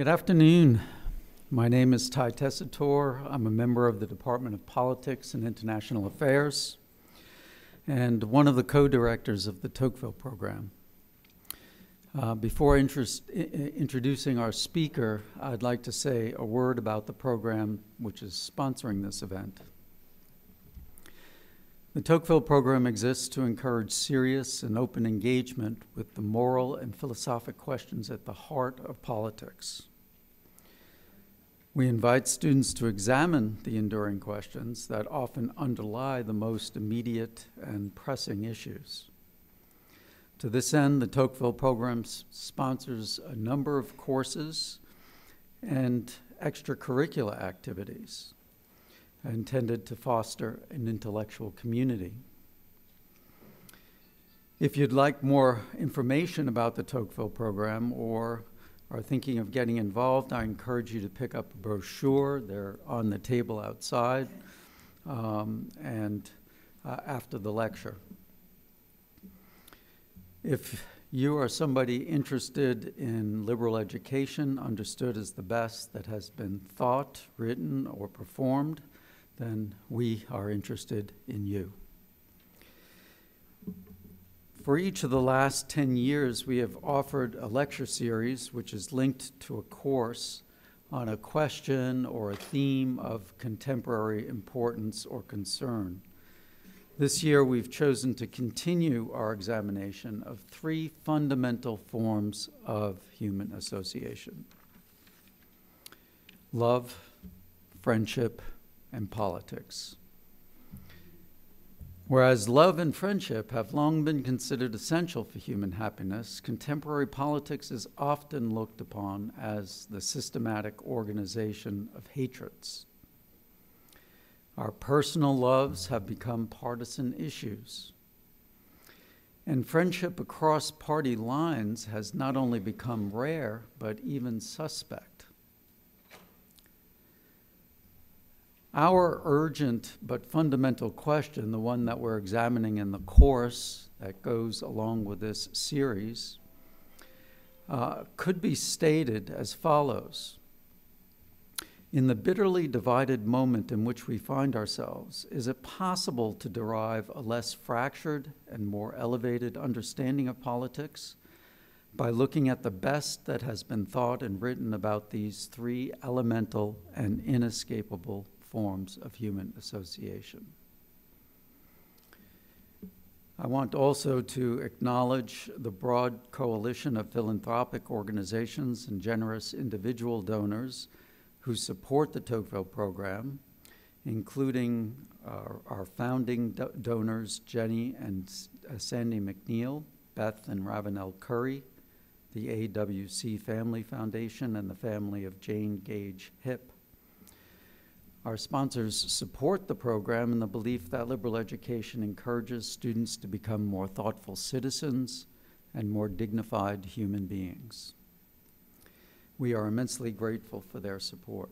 Good afternoon. My name is Ty Tessitore. I'm a member of the Department of Politics and International Affairs and one of the co-directors of the Tocqueville program. Before introducing our speaker, I'd like to say a word about the program which is sponsoring this event. The Tocqueville program exists to encourage serious and open engagement with the moral and philosophic questions at the heart of politics. We invite students to examine the enduring questions that often underlie the most immediate and pressing issues. To this end, the Tocqueville program sponsors a number of courses and extracurricular activities intended to foster an intellectual community. If you'd like more information about the Tocqueville program or are thinking of getting involved, I encourage you to pick up a brochure. They're on the table outside after the lecture. If you are somebody interested in liberal education, understood as the best that has been thought, written, or performed, then we are interested in you. For each of the last 10 years, we have offered a lecture series which is linked to a course on a question or a theme of contemporary importance or concern. This year, we've chosen to continue our examination of three fundamental forms of human association: love, friendship, and politics. Whereas love and friendship have long been considered essential for human happiness, contemporary politics is often looked upon as the systematic organization of hatreds. Our personal loves have become partisan issues. And friendship across party lines has not only become rare, but even suspect. Our urgent but fundamental question, the one that we're examining in the course that goes along with this series, could be stated as follows. In the bitterly divided moment in which we find ourselves, is it possible to derive a less fractured and more elevated understanding of politics by looking at the best that has been thought and written about these three elemental and inescapable forms of human association? I want also to acknowledge the broad coalition of philanthropic organizations and generous individual donors who support the Tocqueville program, including our founding donors, Jenny and Sandy McNeil, Beth and Ravenel Curry, the AWC Family Foundation, and the family of Jane Gage Hip. Our sponsors support the program in the belief that liberal education encourages students to become more thoughtful citizens and more dignified human beings. We are immensely grateful for their support.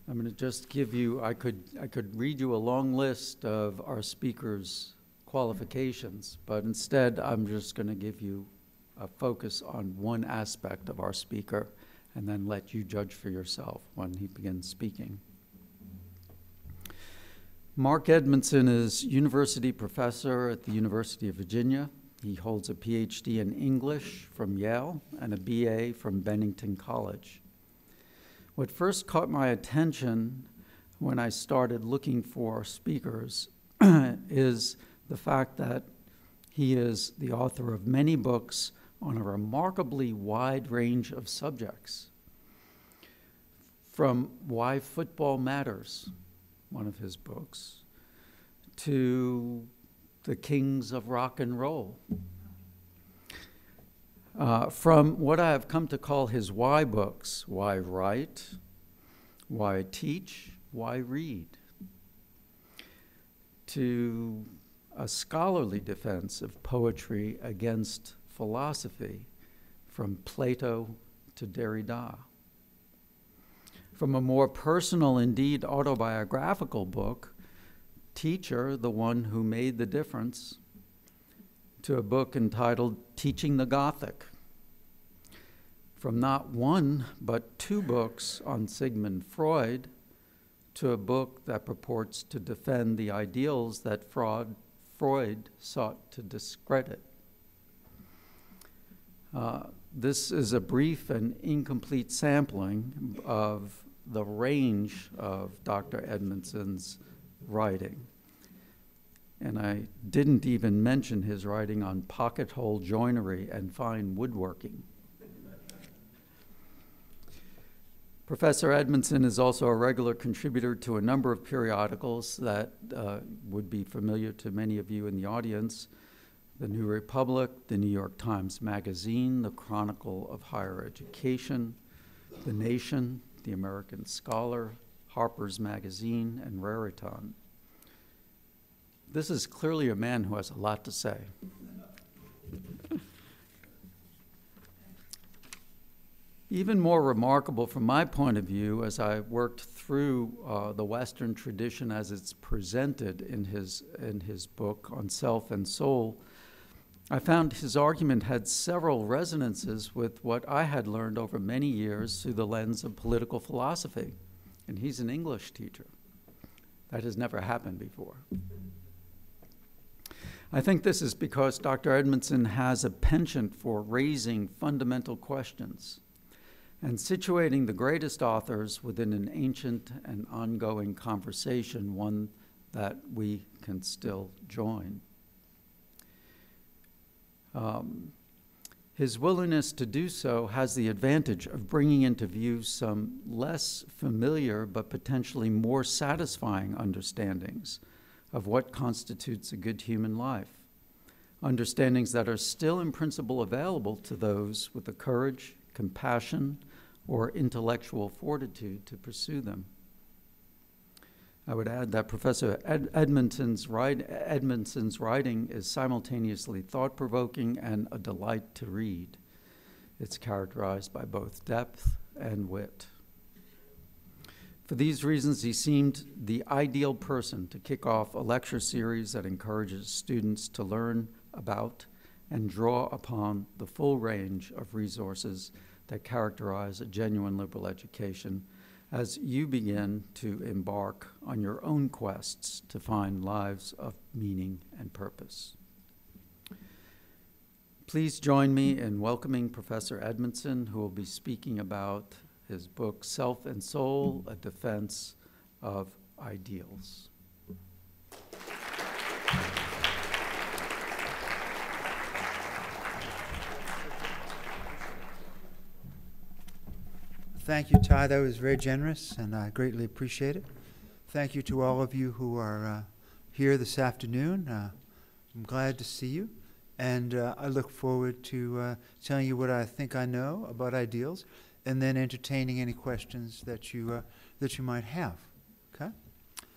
I'm going to just give you, I could read you a long list of our speakers' qualifications, but instead I'm just going to give you a focus on one aspect of our speaker and then let you judge for yourself when he begins speaking. Mark Edmundson is university professor at the University of Virginia. He holds a PhD in English from Yale and a BA from Bennington College. What first caught my attention when I started looking for speakers is the fact that he is the author of many books on a remarkably wide range of subjects. From Why Football Matters, one of his books, to The Kings of Rock and Roll. From what I have come to call his why books: Why Write, Why Teach, Why Read, to a scholarly defense of poetry against philosophy, from Plato to Derrida. From a more personal, indeed autobiographical book, Teacher, the One Who Made the Difference, to a book entitled Teaching the Gothic, from not one, but 2 books on Sigmund Freud to a book that purports to defend the ideals that Freud sought to discredit. This is a brief and incomplete sampling of the range of Dr. Edmundson's writing. And I didn't even mention his writing on pocket hole joinery and fine woodworking. Professor Edmundson is also a regular contributor to a number of periodicals that would be familiar to many of you in the audience: The New Republic, the New York Times Magazine, the Chronicle of Higher Education, The Nation, the American Scholar, Harper's Magazine, and Raritan. This is clearly a man who has a lot to say. Even more remarkable from my point of view, as I worked through the Western tradition as it's presented in his book on Self and Soul, I found his argument had several resonances with what I had learned over many years through the lens of political philosophy. And he's an English teacher. That has never happened before. I think this is because Dr. Edmundson has a penchant for raising fundamental questions and situating the greatest authors within an ancient and ongoing conversation, one that we can still join. His willingness to do so has the advantage of bringing into view some less familiar but potentially more satisfying understandings of what constitutes a good human life, understandings that are still in principle available to those with the courage, compassion, or intellectual fortitude to pursue them. I would add that Professor Edmundson's writing is simultaneously thought-provoking and a delight to read. It's characterized by both depth and wit. For these reasons, he seemed the ideal person to kick off a lecture series that encourages students to learn about and draw upon the full range of resources that characterize a genuine liberal education as you begin to embark on your own quests to find lives of meaning and purpose. Please join me in welcoming Professor Edmundson, who will be speaking about his book, Self and Soul, A Defense of Ideals. Thank you, Ty. That was very generous, and I greatly appreciate it. Thank you to all of you who are here this afternoon. I'm glad to see you, and I look forward to telling you what I think I know about ideals, and then entertaining any questions that you might have. Okay?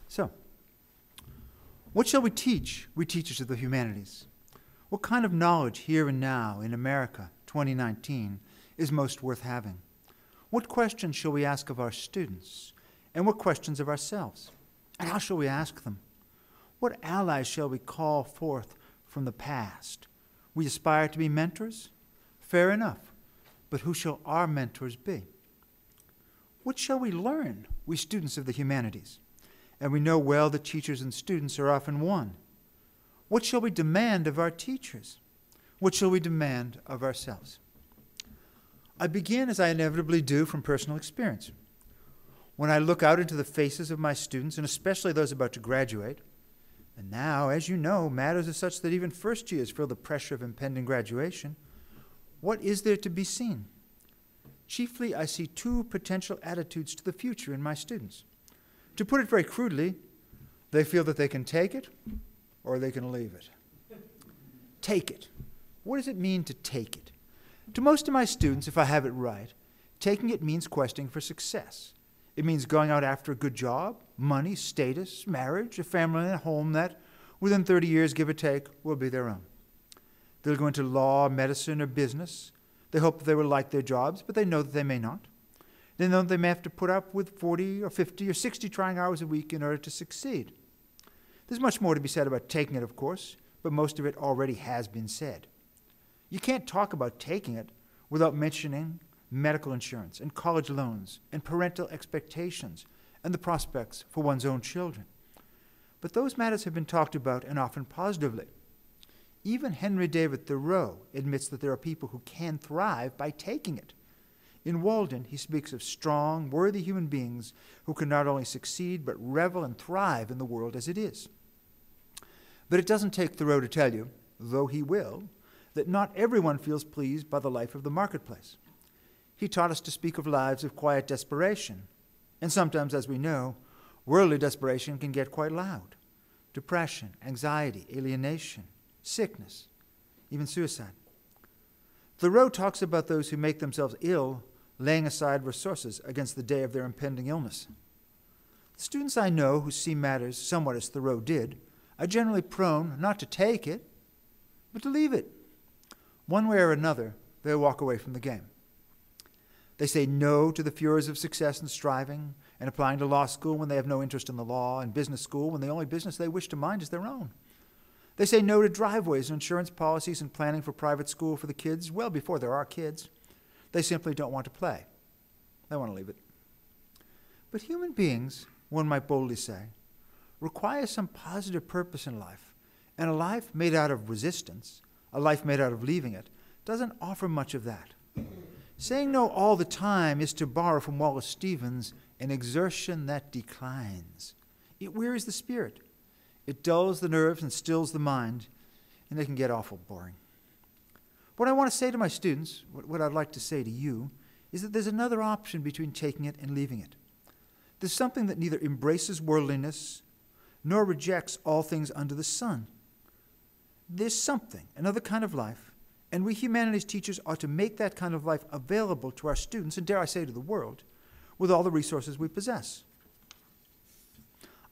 So, what shall we teach, we teachers of the humanities? What kind of knowledge here and now in America, 2019, is most worth having? What questions shall we ask of our students? And what questions of ourselves? And how shall we ask them? What allies shall we call forth from the past? We aspire to be mentors? Fair enough. But who shall our mentors be? What shall we learn, we students of the humanities? And we know well that teachers and students are often one. What shall we demand of our teachers? What shall we demand of ourselves? I begin, as I inevitably do, from personal experience. When I look out into the faces of my students, and especially those about to graduate, and now, as you know, matters are such that even first years feel the pressure of impending graduation, what is there to be seen? Chiefly, I see 2 potential attitudes to the future in my students. To put it very crudely, they feel that they can take it, or they can leave it. Take it. What does it mean to take it? To most of my students, if I have it right, taking it means questing for success. It means going out after a good job, money, status, marriage, a family, and a home that, within 30 years, give or take, will be their own. They'll go into law, medicine, or business. They hope that they will like their jobs, but they know that they may not. They know that they may have to put up with 40 or 50 or 60 trying hours a week in order to succeed. There's much more to be said about taking it, of course, but most of it already has been said. You can't talk about taking it without mentioning medical insurance, and college loans, and parental expectations, and the prospects for one's own children. But those matters have been talked about, and often positively. Even Henry David Thoreau admits that there are people who can thrive by taking it. In Walden, he speaks of strong, worthy human beings who can not only succeed, but revel and thrive in the world as it is. But it doesn't take Thoreau to tell you, though he will, that not everyone feels pleased by the life of the marketplace. He taught us to speak of lives of quiet desperation, and sometimes, as we know, worldly desperation can get quite loud. Depression, anxiety, alienation, sickness, even suicide. Thoreau talks about those who make themselves ill laying aside resources against the day of their impending illness. The students I know who see matters somewhat as Thoreau did are generally prone not to take it, but to leave it. One way or another, they walk away from the game. They say no to the furors of success and striving, and applying to law school when they have no interest in the law, and business school when the only business they wish to mind is their own. They say no to driveways and insurance policies and planning for private school for the kids well before there are kids. They simply don't want to play. They want to leave it. But human beings, one might boldly say, require some positive purpose in life, and a life made out of resistance, a life made out of leaving it, doesn't offer much of that. Saying no all the time is, to borrow from Wallace Stevens, an exertion that declines. It wearies the spirit. It dulls the nerves and stills the mind, and it can get awful boring. What I want to say to my students, what I'd like to say to you, is that there's another option between taking it and leaving it. There's something that neither embraces worldliness nor rejects all things under the sun. There's something, another kind of life, and we humanities teachers ought to make that kind of life available to our students, and dare I say to the world, with all the resources we possess.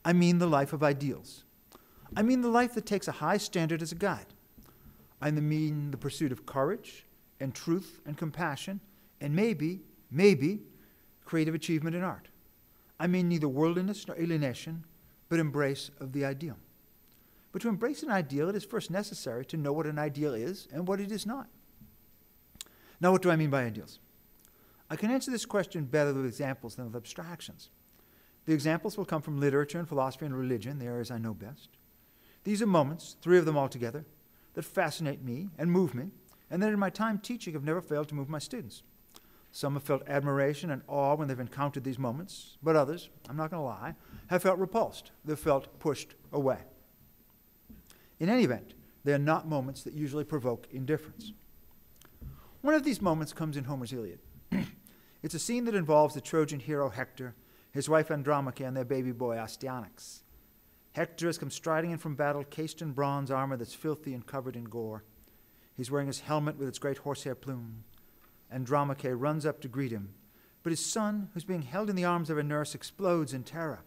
I mean the life of ideals. I mean the life that takes a high standard as a guide. I mean the pursuit of courage and truth and compassion and maybe, creative achievement in art. I mean neither worldliness nor alienation, but embrace of the ideal. But to embrace an ideal, it is first necessary to know what an ideal is and what it is not. Now, what do I mean by ideals? I can answer this question better with examples than with abstractions. The examples will come from literature and philosophy and religion, the areas I know best. These are moments, 3 of them altogether, that fascinate me and move me, and that in my time teaching have never failed to move my students. Some have felt admiration and awe when they've encountered these moments, but others, I'm not going to lie, have felt repulsed. They've felt pushed away. In any event, they are not moments that usually provoke indifference. One of these moments comes in Homer's Iliad. It's a scene that involves the Trojan hero Hector, his wife Andromache, and their baby boy Astyanax. Hector has come striding in from battle, cased in bronze armor that's filthy and covered in gore. He's wearing his helmet with its great horsehair plume. Andromache runs up to greet him, but his son, who's being held in the arms of a nurse, explodes in terror.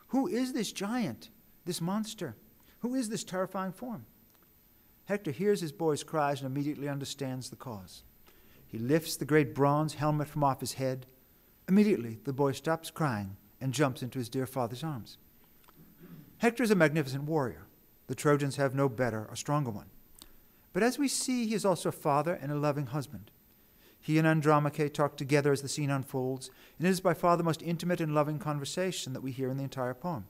Who is this giant, this monster? Who is this terrifying form? Hector hears his boy's cries and immediately understands the cause. He lifts the great bronze helmet from off his head. Immediately, the boy stops crying and jumps into his dear father's arms. Hector is a magnificent warrior. The Trojans have no better or stronger one. But as we see, he is also a father and a loving husband. He and Andromache talk together as the scene unfolds, and it is by far the most intimate and loving conversation that we hear in the entire poem.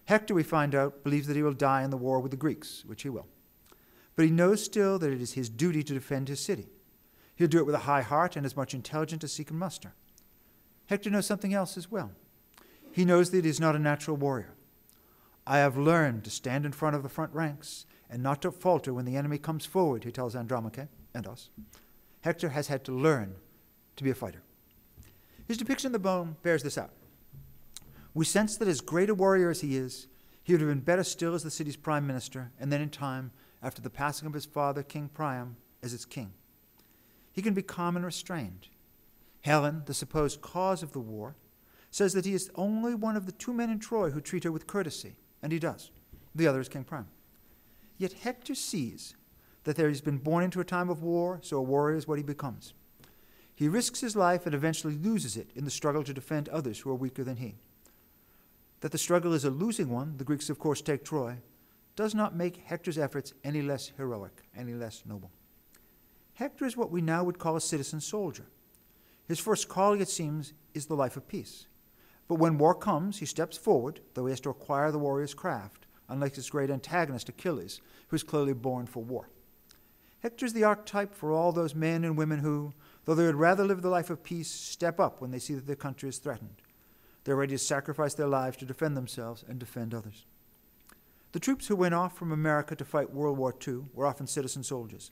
Hector, we find out, believes that he will die in the war with the Greeks, which he will. But he knows still that it is his duty to defend his city. He'll do it with a high heart and as much intelligence as he can muster. Hector knows something else as well. He knows that he is not a natural warrior. I have learned to stand in front of the front ranks and not to falter when the enemy comes forward, he tells Andromache and us. Hector has had to learn to be a fighter. His depiction of the poem bears this out. We sense that as great a warrior as he is, he would have been better still as the city's prime minister, and then in time, after the passing of his father, King Priam, as its king. He can be calm and restrained. Helen, the supposed cause of the war, says that he is only one of the 2 men in Troy who treat her with courtesy, and he does. The other is King Priam. Yet Hector sees that he has been born into a time of war, so a warrior is what he becomes. He risks his life and eventually loses it in the struggle to defend others who are weaker than he. That the struggle is a losing one, the Greeks of course take Troy, does not make Hector's efforts any less heroic, any less noble. Hector is what we now would call a citizen soldier. His first calling, it seems, is the life of peace. But when war comes, he steps forward, though he has to acquire the warrior's craft, unlike his great antagonist Achilles, who is clearly born for war. Hector is the archetype for all those men and women who, though they would rather live the life of peace, step up when they see that their country is threatened. They're ready to sacrifice their lives to defend themselves and defend others. The troops who went off from America to fight World War II were often citizen soldiers.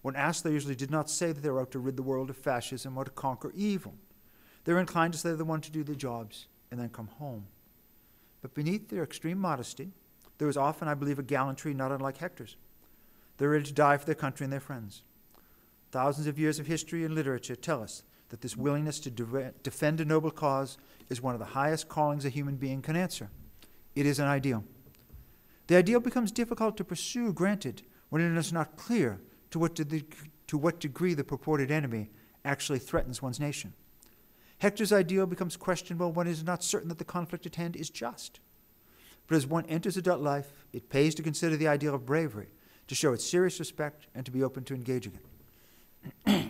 When asked, they usually did not say that they were out to rid the world of fascism or to conquer evil. They were inclined to say they wanted to do their jobs and then come home. But beneath their extreme modesty, there was often, I believe, a gallantry not unlike Hector's. They were ready to die for their country and their friends. Thousands of years of history and literature tell us that this willingness to defend a noble cause is one of the highest callings a human being can answer. It is an ideal. The ideal becomes difficult to pursue, granted, when it is not clear to what degree the purported enemy actually threatens one's nation. Hector's ideal becomes questionable when it is not certain that the conflict at hand is just. But as one enters adult life, it pays to consider the ideal of bravery, to show its serious respect, and to be open to engaging it.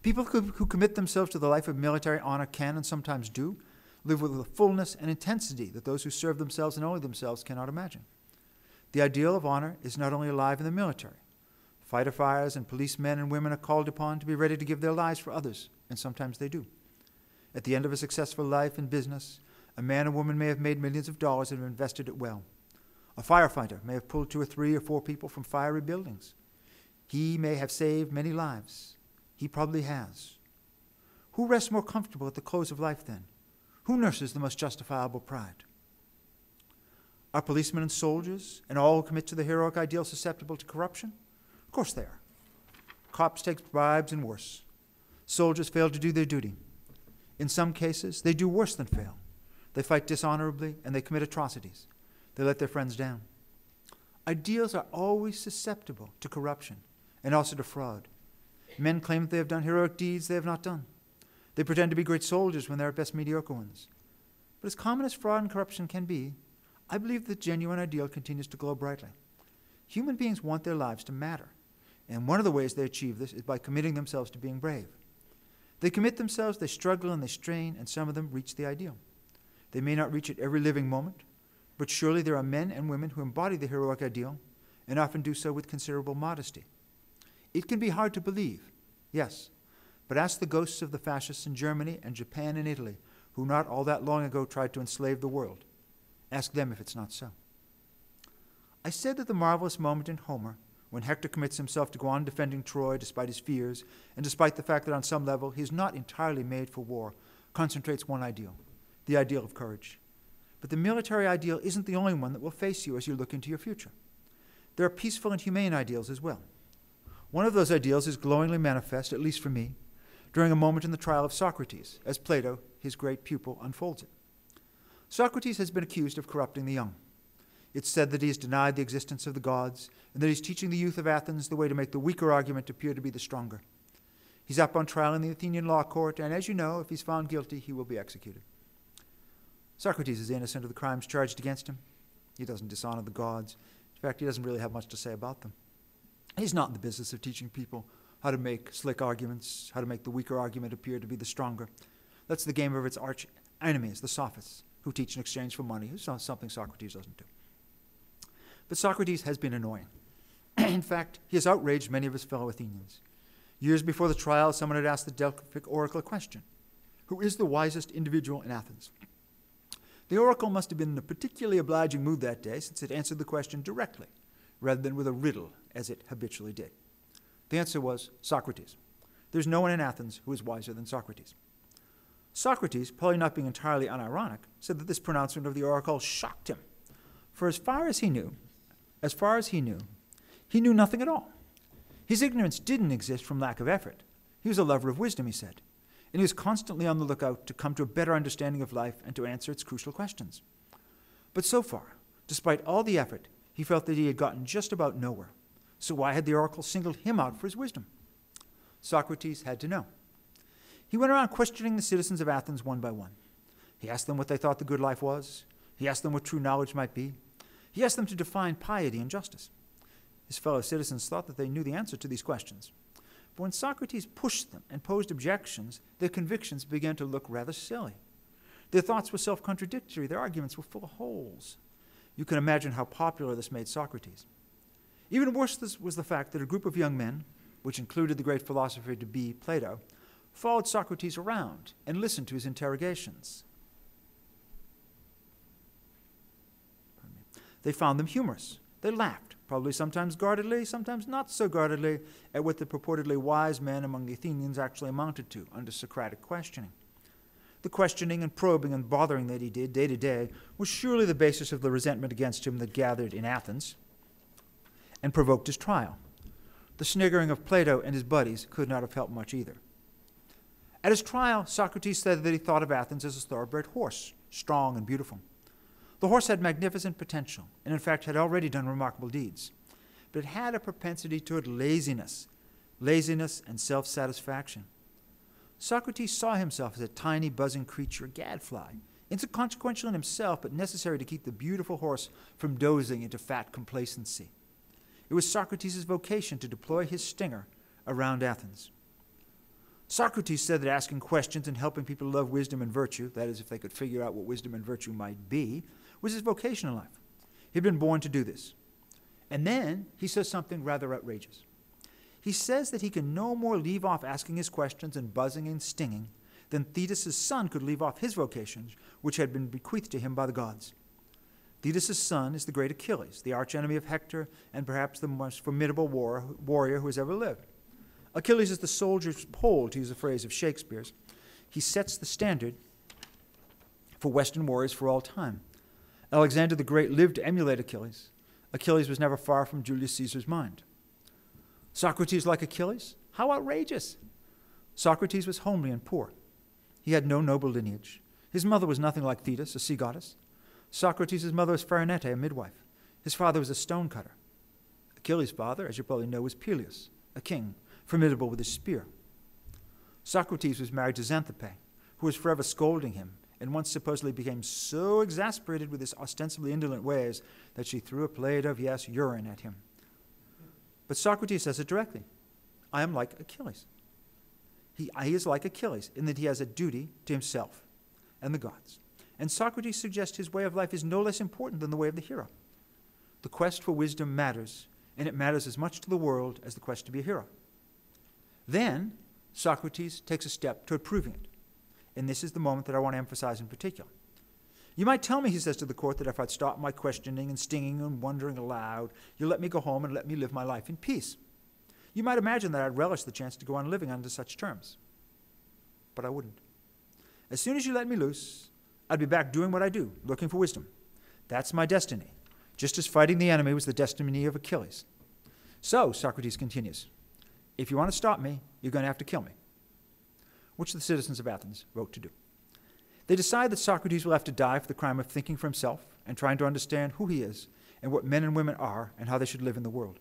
People who commit themselves to the life of military honor can, and sometimes do, live with a fullness and intensity that those who serve themselves and only themselves cannot imagine. The ideal of honor is not only alive in the military. Fighter fires and policemen and women are called upon to be ready to give their lives for others, and sometimes they do. At the end of a successful life in business, a man or woman may have made millions of dollars and have invested it well. A firefighter may have pulled 2 or 3 or 4 people from fiery buildings. He may have saved many lives. He probably has. Who rests more comfortable at the close of life then? Who nurses the most justifiable pride? Are policemen and soldiers and all who commit to the heroic ideal susceptible to corruption? Of course they are. Cops take bribes and worse. Soldiers fail to do their duty. In some cases, they do worse than fail. They fight dishonorably and they commit atrocities. They let their friends down. Ideals are always susceptible to corruption and also to fraud. Men claim that they have done heroic deeds they have not done. They pretend to be great soldiers when they are at best mediocre ones. But as common as fraud and corruption can be, I believe the genuine ideal continues to glow brightly. Human beings want their lives to matter, and one of the ways they achieve this is by committing themselves to being brave. They commit themselves, they struggle and they strain, and some of them reach the ideal. They may not reach it every living moment, but surely there are men and women who embody the heroic ideal and often do so with considerable modesty. It can be hard to believe, yes, but ask the ghosts of the fascists in Germany and Japan and Italy, who not all that long ago tried to enslave the world. Ask them if it's not so. I said that the marvelous moment in Homer, when Hector commits himself to go on defending Troy despite his fears, and despite the fact that on some level he is not entirely made for war, concentrates one ideal, the ideal of courage. But the military ideal isn't the only one that will face you as you look into your future. There are peaceful and humane ideals as well. One of those ideals is glowingly manifest, at least for me, during a moment in the trial of Socrates, as Plato, his great pupil, unfolds it. Socrates has been accused of corrupting the young. It's said that he has denied the existence of the gods, and that he's teaching the youth of Athens the way to make the weaker argument appear to be the stronger. He's up on trial in the Athenian law court, and as you know, if he's found guilty, he will be executed. Socrates is innocent of the crimes charged against him. He doesn't dishonor the gods. In fact, he doesn't really have much to say about them. He's not in the business of teaching people how to make slick arguments, how to make the weaker argument appear to be the stronger. That's the game of its arch enemies, the sophists, who teach in exchange for money. It's something Socrates doesn't do. But Socrates has been annoying. In fact, he has outraged many of his fellow Athenians. Years before the trial, someone had asked the Delphic oracle a question: who is the wisest individual in Athens? The oracle must have been in a particularly obliging mood that day, since it answered the question directly, rather than with a riddle, as it habitually did. The answer was Socrates. There's no one in Athens who is wiser than Socrates. Socrates, probably not being entirely unironic, said that this pronouncement of the oracle shocked him. For as far as he knew, he knew nothing at all. His ignorance didn't exist from lack of effort. He was a lover of wisdom, he said, and he was constantly on the lookout to come to a better understanding of life and to answer its crucial questions. But so far, despite all the effort, he felt that he had gotten just about nowhere. So why had the oracle singled him out for his wisdom? Socrates had to know. He went around questioning the citizens of Athens one by one. He asked them what they thought the good life was. He asked them what true knowledge might be. He asked them to define piety and justice. His fellow citizens thought that they knew the answer to these questions. But when Socrates pushed them and posed objections, their convictions began to look rather silly. Their thoughts were self-contradictory. Their arguments were full of holes. You can imagine how popular this made Socrates. Even worse was the fact that a group of young men, which included the great philosopher to be Plato, followed Socrates around and listened to his interrogations. They found them humorous. They laughed, probably sometimes guardedly, sometimes not so guardedly, at what the purportedly wise men among the Athenians actually amounted to under Socratic questioning. The questioning and probing and bothering that he did day to day was surely the basis of the resentment against him that gathered in Athens and provoked his trial. The sniggering of Plato and his buddies could not have helped much either. At his trial, Socrates said that he thought of Athens as a thoroughbred horse, strong and beautiful. The horse had magnificent potential, and in fact had already done remarkable deeds. But it had a propensity toward laziness and self-satisfaction. Socrates saw himself as a tiny, buzzing creature, a gadfly, inconsequential in himself, but necessary to keep the beautiful horse from dozing into fat complacency. It was Socrates' vocation to deploy his stinger around Athens. Socrates said that asking questions and helping people love wisdom and virtue, that is, if they could figure out what wisdom and virtue might be, was his vocation in life. He'd been born to do this. And then he says something rather outrageous. He says that he can no more leave off asking his questions and buzzing and stinging than Thetis' son could leave off his vocations, which had been bequeathed to him by the gods. Thetis' son is the great Achilles, the archenemy of Hector, and perhaps the most formidable warrior who has ever lived. Achilles is the soldier's pole, to use a phrase of Shakespeare's. He sets the standard for Western warriors for all time. Alexander the Great lived to emulate Achilles. Achilles was never far from Julius Caesar's mind. Socrates like Achilles? How outrageous! Socrates was homely and poor. He had no noble lineage. His mother was nothing like Thetis, a sea goddess. Socrates' mother was Pharinete, a midwife. His father was a stonecutter. Achilles' father, as you probably know, was Peleus, a king, formidable with his spear. Socrates was married to Xanthippe, who was forever scolding him, and once supposedly became so exasperated with his ostensibly indolent ways that she threw a plate of, yes, urine at him. But Socrates says it directly. I am like Achilles. He is like Achilles in that he has a duty to himself and the gods. And Socrates suggests his way of life is no less important than the way of the hero. The quest for wisdom matters, and it matters as much to the world as the quest to be a hero. Then Socrates takes a step toward proving it. And this is the moment that I want to emphasize in particular. You might tell me, he says to the court, that if I'd stop my questioning and stinging and wondering aloud, you'll let me go home and let me live my life in peace. You might imagine that I'd relish the chance to go on living under such terms. But I wouldn't. As soon as you let me loose, I'd be back doing what I do, looking for wisdom. That's my destiny, just as fighting the enemy was the destiny of Achilles. So, Socrates continues, if you want to stop me, you're going to have to kill me, which the citizens of Athens vote to do. They decide that Socrates will have to die for the crime of thinking for himself and trying to understand who he is and what men and women are and how they should live in the world.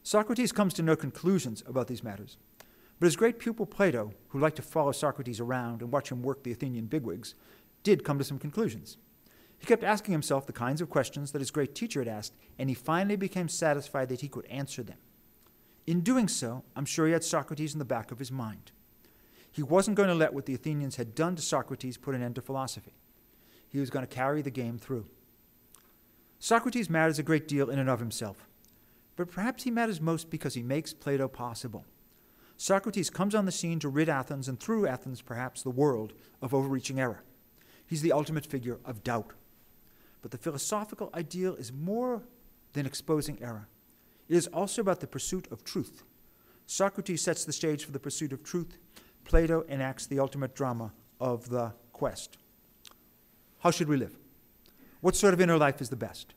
Socrates comes to no conclusions about these matters, but his great pupil Plato, who liked to follow Socrates around and watch him work the Athenian bigwigs, did come to some conclusions. He kept asking himself the kinds of questions that his great teacher had asked, and he finally became satisfied that he could answer them. In doing so, I'm sure he had Socrates in the back of his mind. He wasn't going to let what the Athenians had done to Socrates put an end to philosophy. He was going to carry the game through. Socrates matters a great deal in and of himself, but perhaps he matters most because he makes Plato possible. Socrates comes on the scene to rid Athens, and through Athens, perhaps the world, of overreaching error. He's the ultimate figure of doubt. But the philosophical ideal is more than exposing error. It is also about the pursuit of truth. Socrates sets the stage for the pursuit of truth. Plato enacts the ultimate drama of the quest. How should we live? What sort of inner life is the best?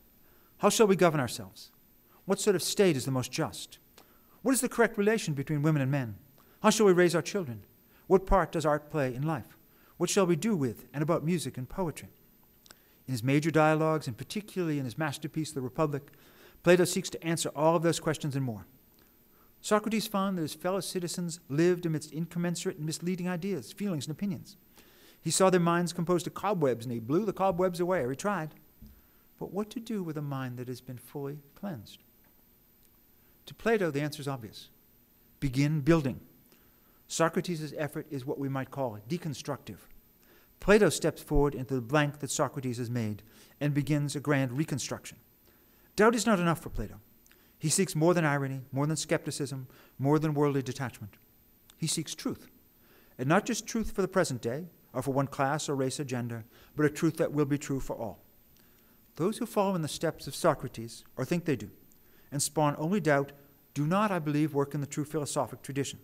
How shall we govern ourselves? What sort of state is the most just? What is the correct relation between women and men? How shall we raise our children? What part does art play in life? What shall we do with and about music and poetry? In his major dialogues, and particularly in his masterpiece, The Republic, Plato seeks to answer all of those questions and more. Socrates found that his fellow citizens lived amidst incommensurate and misleading ideas, feelings, and opinions. He saw their minds composed of cobwebs, and he blew the cobwebs away, or he tried. But what to do with a mind that has been fully cleansed? To Plato, the answer is obvious. begin building. Socrates' effort is what we might call deconstructive. Plato steps forward into the blank that Socrates has made and begins a grand reconstruction. Doubt is not enough for Plato. He seeks more than irony, more than skepticism, more than worldly detachment. He seeks truth, and not just truth for the present day, or for one class or race or gender, but a truth that will be true for all. Those who follow in the steps of Socrates, or think they do, and spawn only doubt, do not, I believe, work in the true philosophic tradition.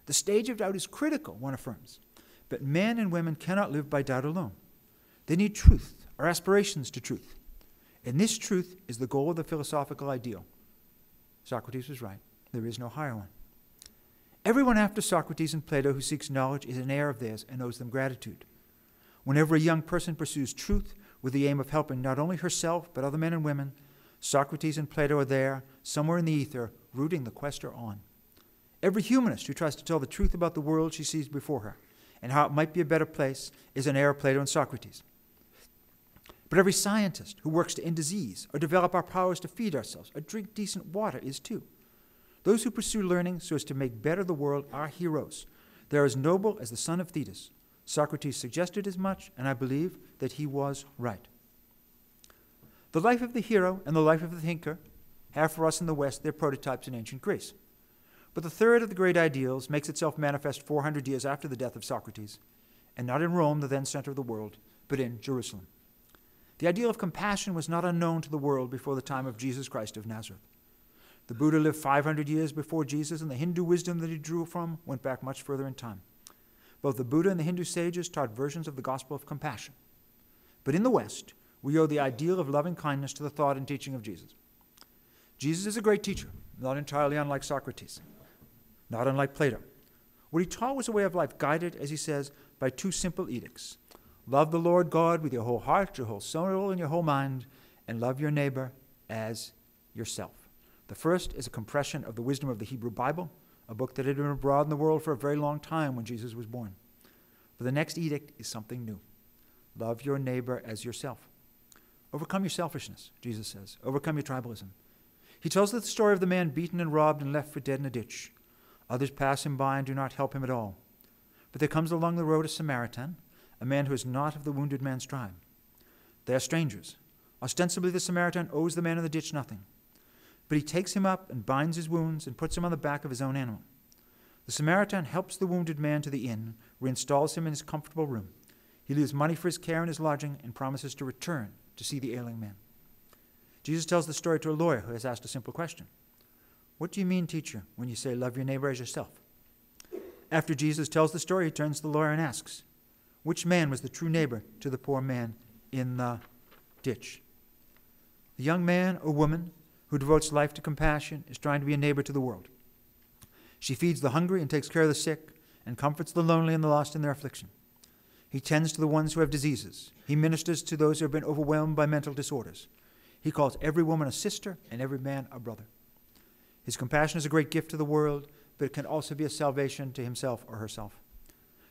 The stage of doubt is critical, one affirms, but men and women cannot live by doubt alone. They need truth, or aspirations to truth. And this truth is the goal of the philosophical ideal. Socrates was right. There is no higher one. Everyone after Socrates and Plato who seeks knowledge is an heir of theirs and owes them gratitude. Whenever a young person pursues truth with the aim of helping not only herself but other men and women, Socrates and Plato are there, somewhere in the ether, rooting the quester on. Every humanist who tries to tell the truth about the world she sees before her and how it might be a better place is an heir of Plato and Socrates. But every scientist who works to end disease or develop our powers to feed ourselves or drink decent water is too. Those who pursue learning so as to make better the world are heroes. They are as noble as the son of Thetis. Socrates suggested as much, and I believe that he was right. The life of the hero and the life of the thinker have for us in the West their prototypes in ancient Greece. But the third of the great ideals makes itself manifest 400 years after the death of Socrates, and not in Rome, the then center of the world, but in Jerusalem. The ideal of compassion was not unknown to the world before the time of Jesus Christ of Nazareth. The Buddha lived 500 years before Jesus, and the Hindu wisdom that he drew from went back much further in time. Both the Buddha and the Hindu sages taught versions of the gospel of compassion. But in the West, we owe the ideal of loving kindness to the thought and teaching of Jesus. Jesus is a great teacher, not entirely unlike Socrates, not unlike Plato. What he taught was a way of life guided, as he says, by two simple edicts. Love the Lord God with your whole heart, your whole soul, and your whole mind, and love your neighbor as yourself. The first is a compression of the wisdom of the Hebrew Bible, a book that had been abroad in the world for a very long time when Jesus was born. But the next edict is something new. Love your neighbor as yourself. Overcome your selfishness, Jesus says. Overcome your tribalism. He tells the story of the man beaten and robbed and left for dead in a ditch. Others pass him by and do not help him at all. But there comes along the road a Samaritan, a man who is not of the wounded man's tribe. They are strangers. Ostensibly the Samaritan owes the man in the ditch nothing. But he takes him up and binds his wounds and puts him on the back of his own animal. The Samaritan helps the wounded man to the inn, reinstalls him in his comfortable room. He leaves money for his care and his lodging and promises to return to see the ailing man. Jesus tells the story to a lawyer who has asked a simple question. What do you mean, teacher, when you say love your neighbor as yourself? After Jesus tells the story, he turns to the lawyer and asks, which man was the true neighbor to the poor man in the ditch? The young man or woman who devotes life to compassion is trying to be a neighbor to the world. She feeds the hungry and takes care of the sick and comforts the lonely and the lost in their affliction. He tends to the ones who have diseases. He ministers to those who have been overwhelmed by mental disorders. He calls every woman a sister and every man a brother. His compassion is a great gift to the world, but it can also be a salvation to himself or herself.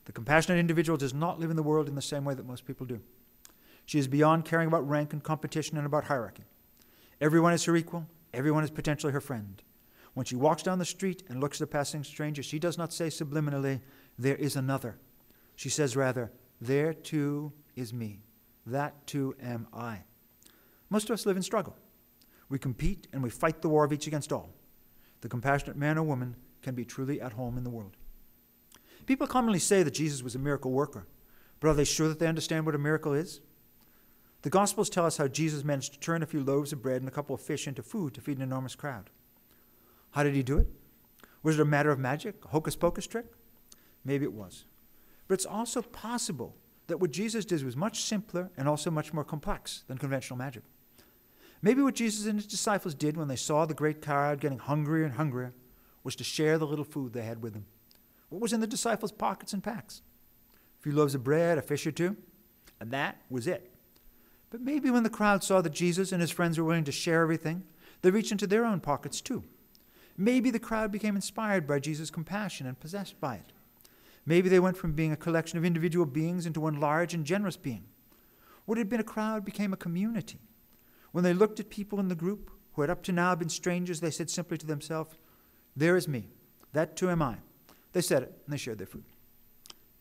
The compassionate individual does not live in the world in the same way that most people do. She is beyond caring about rank and competition and about hierarchy. Everyone is her equal. Everyone is potentially her friend. When she walks down the street and looks at a passing stranger, she does not say subliminally, there is another. She says rather, there too is me. That too am I. Most of us live in struggle. We compete and we fight the war of each against all. The compassionate man or woman can be truly at home in the world. People commonly say that Jesus was a miracle worker, but are they sure that they understand what a miracle is? The Gospels tell us how Jesus managed to turn a few loaves of bread and a couple of fish into food to feed an enormous crowd. How did he do it? Was it a matter of magic, a hocus-pocus trick? Maybe it was. But it's also possible that what Jesus did was much simpler and also much more complex than conventional magic. Maybe what Jesus and his disciples did when they saw the great crowd getting hungrier and hungrier was to share the little food they had with them. What was in the disciples' pockets and packs? A few loaves of bread, a fish or two, and that was it. But maybe when the crowd saw that Jesus and his friends were willing to share everything, they reached into their own pockets too. Maybe the crowd became inspired by Jesus' compassion and possessed by it. Maybe they went from being a collection of individual beings into one large and generous being. What had been a crowd became a community. When they looked at people in the group who had up to now been strangers, they said simply to themselves, there is me. That too am I. They said it, and they shared their food.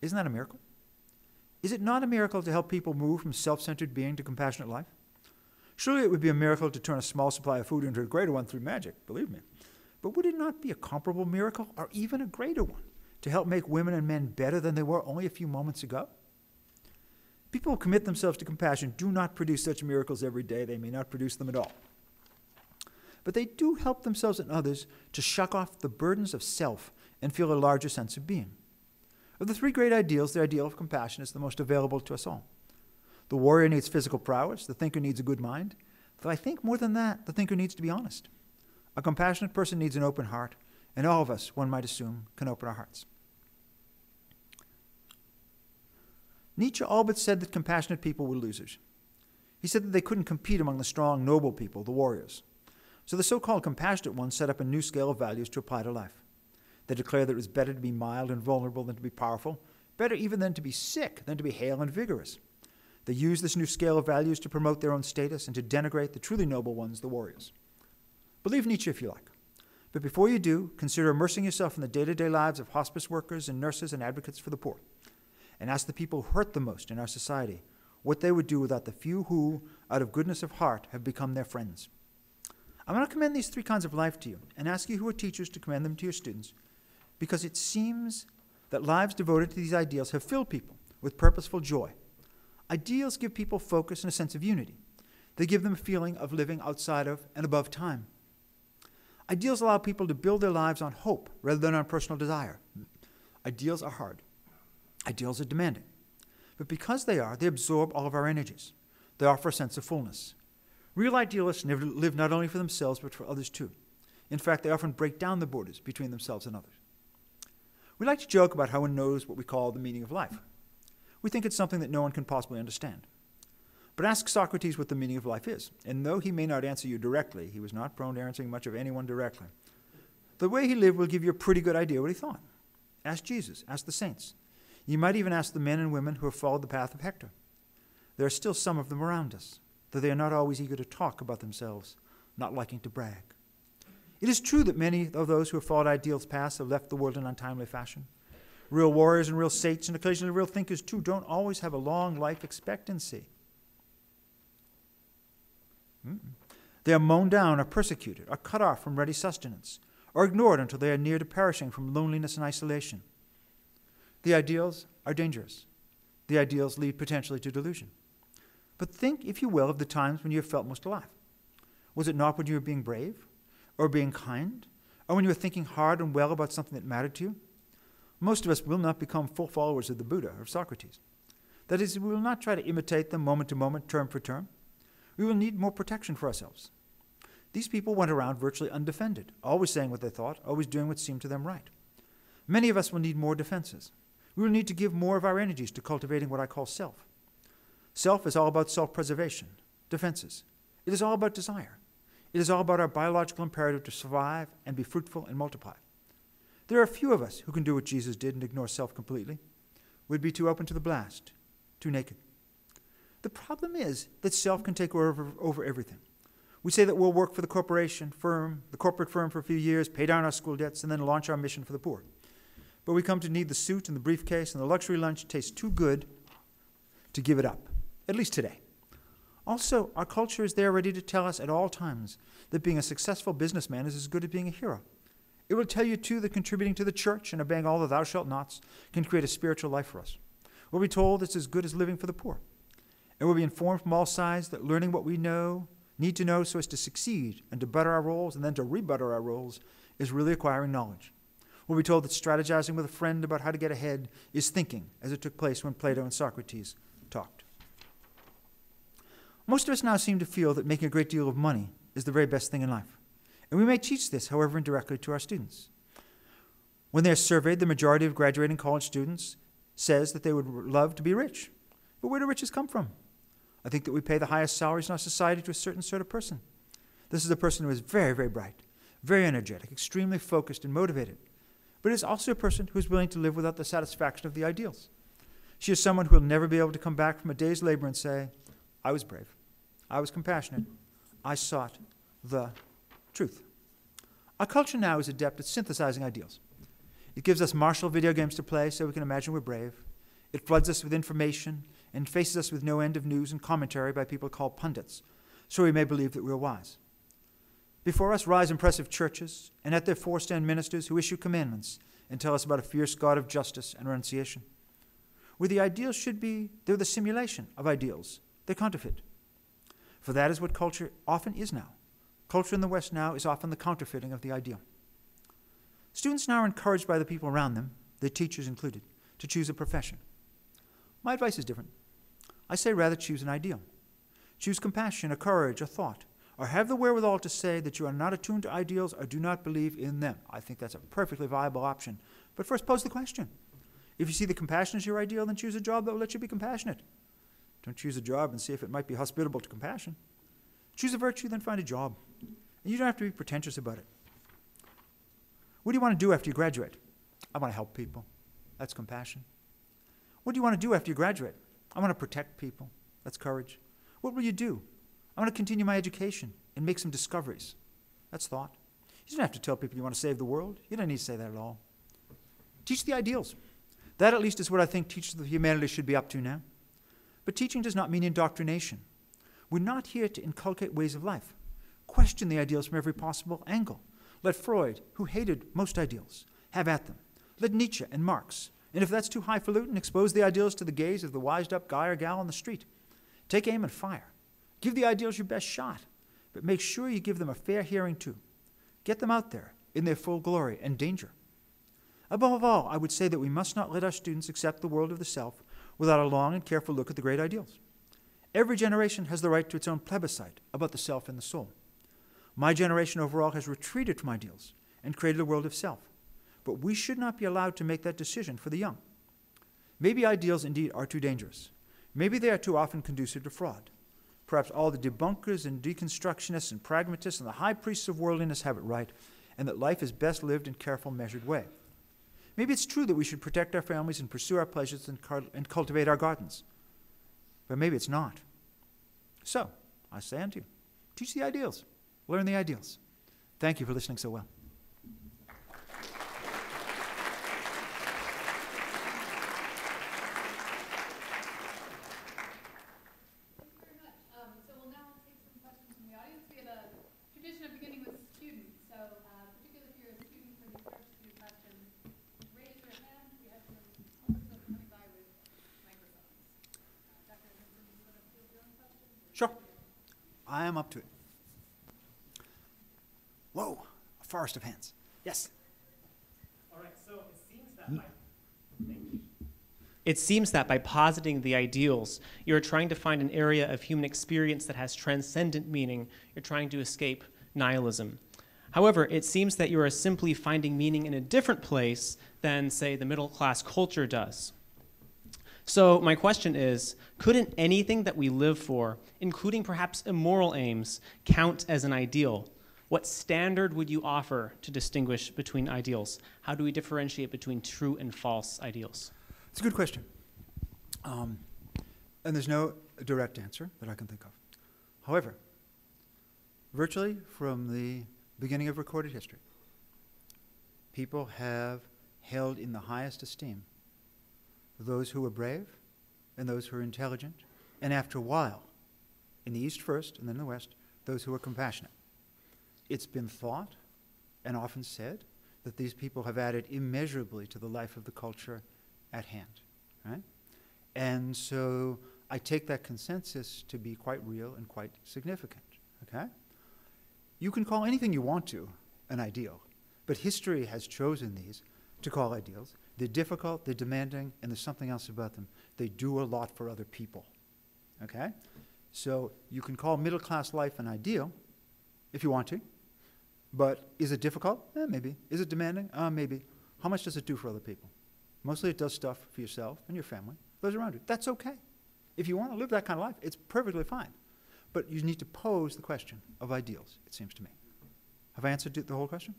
Isn't that a miracle? Is it not a miracle to help people move from self-centered being to compassionate life? Surely it would be a miracle to turn a small supply of food into a greater one through magic, believe me. But would it not be a comparable miracle, or even a greater one, to help make women and men better than they were only a few moments ago? People who commit themselves to compassion do not produce such miracles every day. They may not produce them at all. But they do help themselves and others to shuck off the burdens of self and feel a larger sense of being. Of the three great ideals, the ideal of compassion is the most available to us all. The warrior needs physical prowess. The thinker needs a good mind. But I think more than that, the thinker needs to be honest. A compassionate person needs an open heart, and all of us, one might assume, can open our hearts. Nietzsche all but said that compassionate people were losers. He said that they couldn't compete among the strong, noble people, the warriors. So the so-called compassionate ones set up a new scale of values to apply to life. They declare that it was better to be mild and vulnerable than to be powerful, better even than to be sick than to be hale and vigorous. They use this new scale of values to promote their own status and to denigrate the truly noble ones, the warriors. Believe Nietzsche if you like. But before you do, consider immersing yourself in the day-to-day lives of hospice workers and nurses and advocates for the poor. And ask the people who hurt the most in our society what they would do without the few who, out of goodness of heart, have become their friends. I'm going to commend these three kinds of life to you and ask you who are teachers to commend them to your students, because it seems that lives devoted to these ideals have filled people with purposeful joy. Ideals give people focus and a sense of unity. They give them a feeling of living outside of and above time. Ideals allow people to build their lives on hope rather than on personal desire. Ideals are hard. Ideals are demanding. But because they are, they absorb all of our energies. They offer a sense of fullness. Real idealists live not only for themselves, but for others too. In fact, they often break down the borders between themselves and others. We like to joke about how one knows what we call the meaning of life. We think it's something that no one can possibly understand. But ask Socrates what the meaning of life is, and though he may not answer you directly, he was not prone to answering much of anyone directly. The way he lived will give you a pretty good idea what he thought. Ask Jesus, ask the saints. You might even ask the men and women who have followed the path of Hector. There are still some of them around us, though they are not always eager to talk about themselves, not liking to brag. It is true that many of those who have followed ideals past have left the world in untimely fashion. Real warriors and real saints, and occasionally real thinkers too, don't always have a long life expectancy. They are mown down or persecuted or cut off from ready sustenance or ignored until they are near to perishing from loneliness and isolation. The ideals are dangerous. The ideals lead potentially to delusion. But think, if you will, of the times when you have felt most alive. Was it not when you were being brave or being kind or when you were thinking hard and well about something that mattered to you? Most of us will not become full followers of the Buddha or Socrates. That is, we will not try to imitate them moment to moment, term for term. We will need more protection for ourselves. These people went around virtually undefended, always saying what they thought, always doing what seemed to them right. Many of us will need more defenses. We will need to give more of our energies to cultivating what I call self. Self is all about self-preservation, defenses. It is all about desire. It is all about our biological imperative to survive and be fruitful and multiply. There are a few of us who can do what Jesus did and ignore self completely. We'd be too open to the blast, too naked. The problem is that self can take over everything. We say that we'll work for the corporate firm for a few years, pay down our school debts, and then launch our mission for the poor. But we come to need the suit and the briefcase, and the luxury lunch tastes too good to give it up, at least today. Also, our culture is there ready to tell us at all times that being a successful businessman is as good as being a hero. It will tell you, too, that contributing to the church and obeying all the thou shalt nots can create a spiritual life for us. We'll be told it's as good as living for the poor. And we'll be informed from all sides that learning what we need to know so as to succeed and to butter our roles and then to rebutter our roles is really acquiring knowledge. We'll be told that strategizing with a friend about how to get ahead is thinking, as it took place when Plato and Socrates talked. Most of us now seem to feel that making a great deal of money is the very best thing in life. And we may teach this, however, indirectly to our students. When they are surveyed, the majority of graduating college students says that they would love to be rich. But where do riches come from? I think that we pay the highest salaries in our society to a certain sort of person. This is a person who is very, very bright, very energetic, extremely focused and motivated. But it is also a person who is willing to live without the satisfaction of the ideals. She is someone who will never be able to come back from a day's labor and say, I was brave, I was compassionate, I sought the truth. Our culture now is adept at synthesizing ideals. It gives us martial video games to play so we can imagine we're brave. It floods us with information and faces us with no end of news and commentary by people called pundits, so we may believe that we're wise. Before us rise impressive churches, and at their fore stand ministers who issue commandments and tell us about a fierce God of justice and renunciation. Where the ideals should be, they're the simulation of ideals. They're counterfeit. For that is what culture often is now. Culture in the West now is often the counterfeiting of the ideal. Students now are encouraged by the people around them, their teachers included, to choose a profession. My advice is different. I say rather choose an ideal. Choose compassion or courage or thought, or have the wherewithal to say that you are not attuned to ideals or do not believe in them. I think that's a perfectly viable option. But first pose the question. If you see that compassion is your ideal, then choose a job that will let you be compassionate. Don't choose a job and see if it might be hospitable to compassion. Choose a virtue, then find a job. And you don't have to be pretentious about it. What do you want to do after you graduate? I want to help people. That's compassion. What do you want to do after you graduate? I want to protect people. That's courage. What will you do? I want to continue my education and make some discoveries. That's thought. You don't have to tell people you want to save the world. You don't need to say that at all. Teach the ideals. That at least is what I think teachers of the humanities should be up to now. But teaching does not mean indoctrination. We're not here to inculcate ways of life. Question the ideals from every possible angle. Let Freud, who hated most ideals, have at them. Let Nietzsche and Marx, and if that's too highfalutin, expose the ideals to the gaze of the wised-up guy or gal on the street. Take aim and fire. Give the ideals your best shot, but make sure you give them a fair hearing too. Get them out there in their full glory and danger. Above all, I would say that we must not let our students accept the world of the self without a long and careful look at the great ideals. Every generation has the right to its own plebiscite about the self and the soul. My generation overall has retreated from ideals and created a world of self, but we should not be allowed to make that decision for the young. Maybe ideals indeed are too dangerous. Maybe they are too often conducive to fraud. Perhaps all the debunkers and deconstructionists and pragmatists and the high priests of worldliness have it right, and that life is best lived in careful, measured way. Maybe it's true that we should protect our families and pursue our pleasures and cultivate our gardens. But maybe it's not. So, I say unto you, teach the ideals. Learn the ideals. Thank you for listening so well. Sure. I am up to it. Whoa, a forest of hands. Yes. All right, so it seems that by positing the ideals, you're trying to find an area of human experience that has transcendent meaning. You're trying to escape nihilism. However, it seems that you are simply finding meaning in a different place than, say, the middle-class culture does. So my question is, couldn't anything that we live for, including perhaps immoral aims, count as an ideal? What standard would you offer to distinguish between ideals? How do we differentiate between true and false ideals? It's a good question. And there's no direct answer that I can think of. However, virtually from the beginning of recorded history, people have held in the highest esteem those who were brave and those who were intelligent, and after a while, in the East first and then the West, those who were compassionate. It's been thought and often said that these people have added immeasurably to the life of the culture at hand, right? And so I take that consensus to be quite real and quite significant, okay? You can call anything you want to an ideal, but history has chosen these to call ideals. They're difficult, they're demanding, and there's something else about them. They do a lot for other people, okay? So you can call middle-class life an ideal if you want to, but is it difficult? Maybe. Is it demanding? Maybe. How much does it do for other people? Mostly it does stuff for yourself and your family, those around you. That's okay. If you want to live that kind of life, it's perfectly fine. But you need to pose the question of ideals, it seems to me. Have I answered the whole question?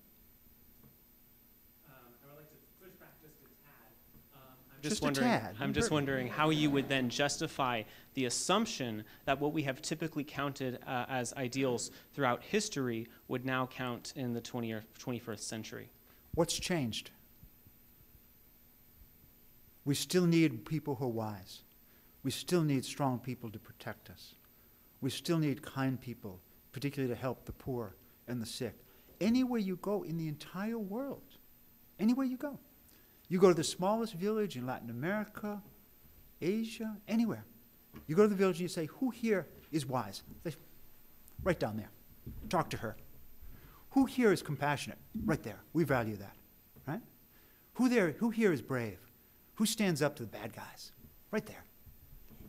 I'm just wondering how you would then justify the assumption that what we have typically counted as ideals throughout history would now count in the 20th or 21st century. What's changed? We still need people who are wise. We still need strong people to protect us. We still need kind people, particularly to help the poor and the sick. Anywhere you go in the entire world, anywhere you go to the smallest village in Latin America, Asia, anywhere. You go to the village and you say, who here is wise? They, right down there. Talk to her. Who here is compassionate? Right there. We value that, right? Who here is brave? Who stands up to the bad guys? Right there.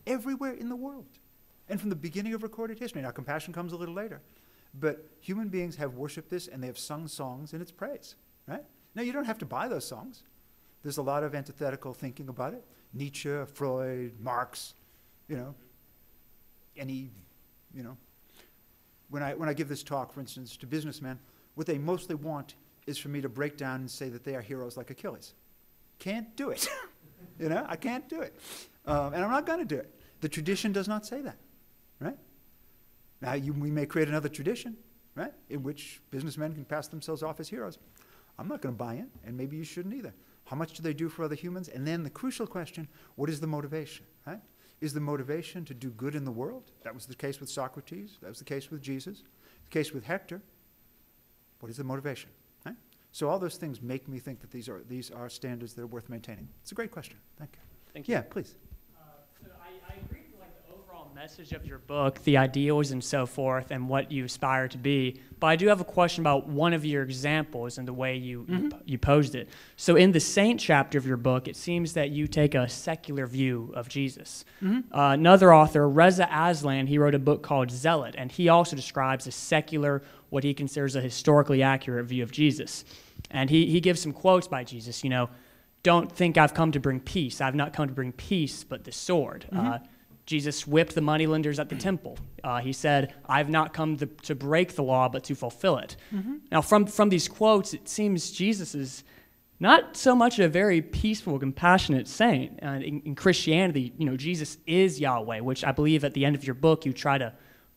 Everywhere in the world. And from the beginning of recorded history. Now, compassion comes a little later. But human beings have worshipped this, and they have sung songs in its praise, right? Now, you don't have to buy those songs. There's a lot of antithetical thinking about it. Nietzsche, Freud, Marx, when I give this talk, for instance, to businessmen, what they mostly want is for me to break down and say that they are heroes like Achilles. Can't do it. I can't do it. And I'm not going to do it. The tradition does not say that, right? Now, we may create another tradition, right, in which businessmen can pass themselves off as heroes. I'm not going to buy in, and maybe you shouldn't either. How much do they do for other humans? And then the crucial question, what is the motivation, right? Is the motivation to do good in the world? That was the case with Socrates. That was the case with Jesus. The case with Hector. What is the motivation, right? So all those things make me think that these are standards that are worth maintaining. It's a great question. Thank you. Thank you. Yeah, please. So I agree with the overall message of your book, the ideals and so forth, and what you aspire to be. But I do have a question about one of your examples and the way you posed it. So in the Saint chapter of your book, it seems that you take a secular view of Jesus. Another author, Reza Aslan, he wrote a book called Zealot, and he also describes a secular, what he considers a historically accurate view of Jesus. And he gives some quotes by Jesus, don't think I've come to bring peace. I've not come to bring peace, but the sword. Jesus whipped the moneylenders at the temple. He said, I've not come to break the law, but to fulfill it. Now, from these quotes, it seems Jesus is not so much a very peaceful, compassionate saint. In Christianity, Jesus is Yahweh, which I believe at the end of your book, you try to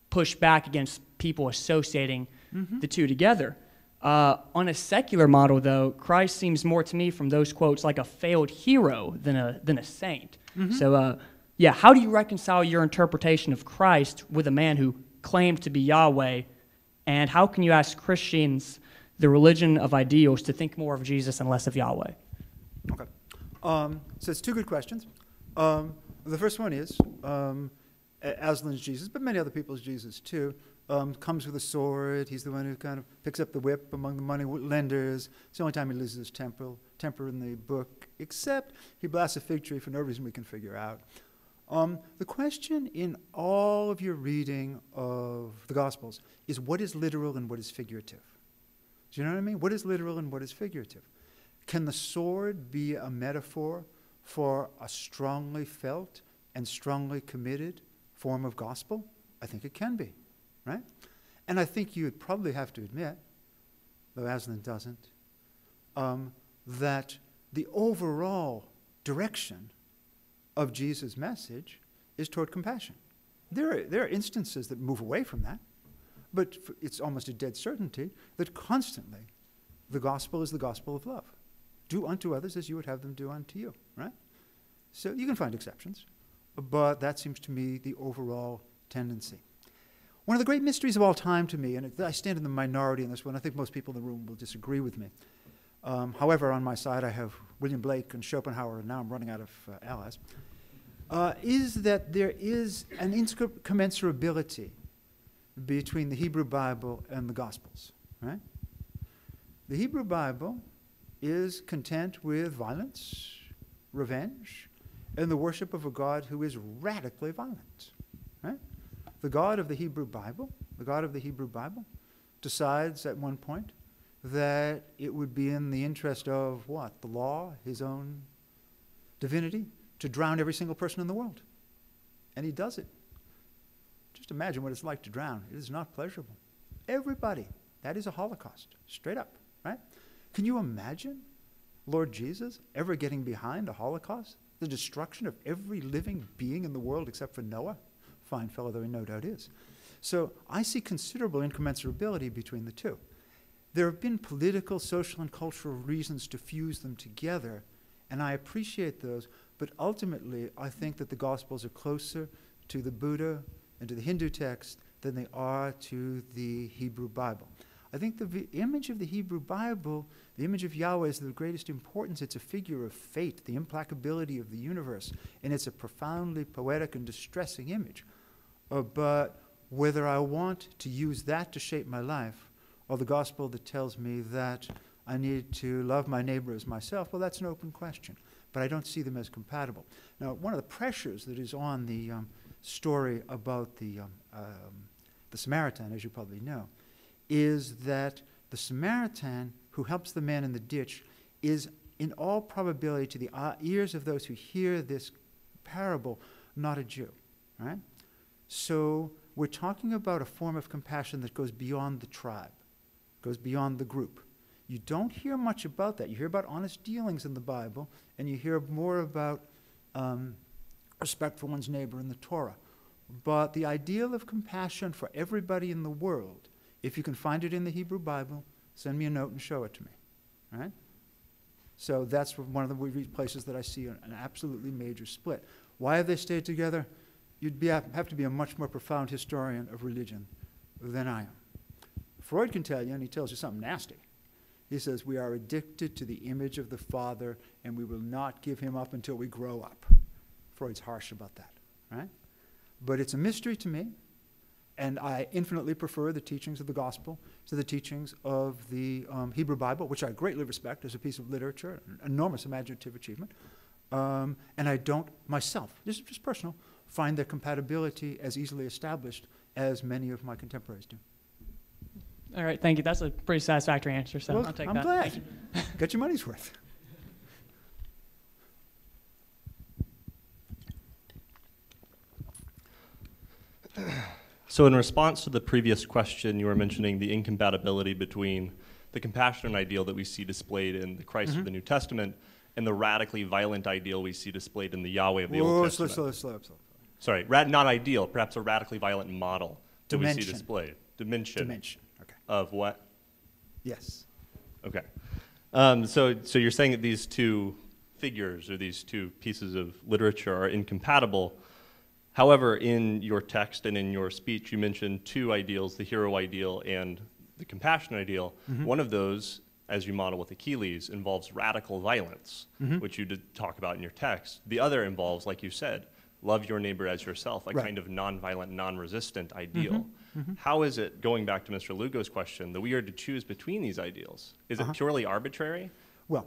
push back against people associating the two together. On a secular model, though, Christ seems more to me from those quotes like a failed hero than a saint. So, how do you reconcile your interpretation of Christ with a man who claimed to be Yahweh? And how can you ask Christians, the religion of ideals, to think more of Jesus and less of Yahweh? Okay. So it's two good questions. The first one is Aslan's Jesus, but many other people's Jesus too, comes with a sword. He's the one who kind of picks up the whip among the money lenders. It's the only time he loses his temper in the book, except he blasts a fig tree for no reason we can figure out. The question in all of your reading of the Gospels is what is literal and what is figurative? Do you know what I mean? What is literal and what is figurative? Can the sword be a metaphor for a strongly felt and strongly committed form of gospel? I think it can be, right? And I think you would probably have to admit, though Aslan doesn't, that the overall direction of Jesus' message is toward compassion. There are instances that move away from that, but it's almost a dead certainty that constantly the gospel is the gospel of love. Do unto others as you would have them do unto you, right? So you can find exceptions, but that seems to me the overall tendency. One of the great mysteries of all time to me, and I stand in the minority in this one, I think most people in the room will disagree with me. However, on my side I have William Blake and Schopenhauer, and now I'm running out of allies, is that there is an incommensurability between the Hebrew Bible and the Gospels, right? The Hebrew Bible is content with violence, revenge, and the worship of a God who is radically violent, right? The God of the Hebrew Bible decides at one point that it would be in the interest of what? The law, his own divinity, to drown every single person in the world. And he does it. Just imagine what it's like to drown. It is not pleasurable. Everybody. That is a Holocaust, straight up, right? Can you imagine Lord Jesus ever getting behind a Holocaust? The destruction of every living being in the world except for Noah? Fine fellow though he no doubt is. So I see considerable incommensurability between the two. There have been political, social, and cultural reasons to fuse them together, and I appreciate those, But ultimately, I think that the Gospels are closer to the Buddha and to the Hindu text than they are to the Hebrew Bible. I think the image of the Hebrew Bible, the image of Yahweh, is of the greatest importance. It's a figure of fate, the implacability of the universe, and it's a profoundly poetic and distressing image. But whether I want to use that to shape my life, or the gospel that tells me that I need to love my neighbor as myself, well, that's an open question. But I don't see them as compatible. Now, one of the pressures that is on the story about the Samaritan, as you probably know, is that the Samaritan who helps the man in the ditch is, in all probability, to the ears of those who hear this parable, not a Jew, right? So we're talking about a form of compassion that goes beyond the tribe, goes beyond the group. You don't hear much about that. You hear about honest dealings in the Bible, and you hear more about respect for one's neighbor in the Torah. But the ideal of compassion for everybody in the world, if you can find it in the Hebrew Bible, send me a note and show it to me, right? So that's one of the places that I see an absolutely major split. Why have they stayed together? You'd have to be a much more profound historian of religion than I am. Freud can tell you, and he tells you something nasty. He says, we are addicted to the image of the Father, and we will not give him up until we grow up. Freud's harsh about that, right? But it's a mystery to me, and I infinitely prefer the teachings of the gospel to the teachings of the Hebrew Bible, which I greatly respect as a piece of literature, an enormous imaginative achievement. And I don't myself, this is just personal, find their compatibility as easily established as many of my contemporaries do. All right, thank you. That's a pretty satisfactory answer, so Well, I'll take I'm that. glad. Thank you. Get your money's worth. So in response to the previous question, you were mentioning the incompatibility between the compassionate ideal that we see displayed in the Christ of the New Testament and the radically violent ideal we see displayed in the Yahweh of the Old Testament. Slow. Sorry, not ideal, perhaps a radically violent model that we see Dimension. displayed. Dimension. Okay. Of what? Yes. Okay. So you're saying that these two figures or these two pieces of literature are incompatible. However, in your text and in your speech, you mentioned two ideals, the hero ideal and the compassionate ideal. One of those, as you model with Achilles, involves radical violence, which you did talk about in your text. The other involves, like you said, love your neighbor as yourself, a kind of nonviolent, non-resistant ideal. How is it, going back to Mr. Lugo's question, that we are to choose between these ideals? Is it purely arbitrary? Well,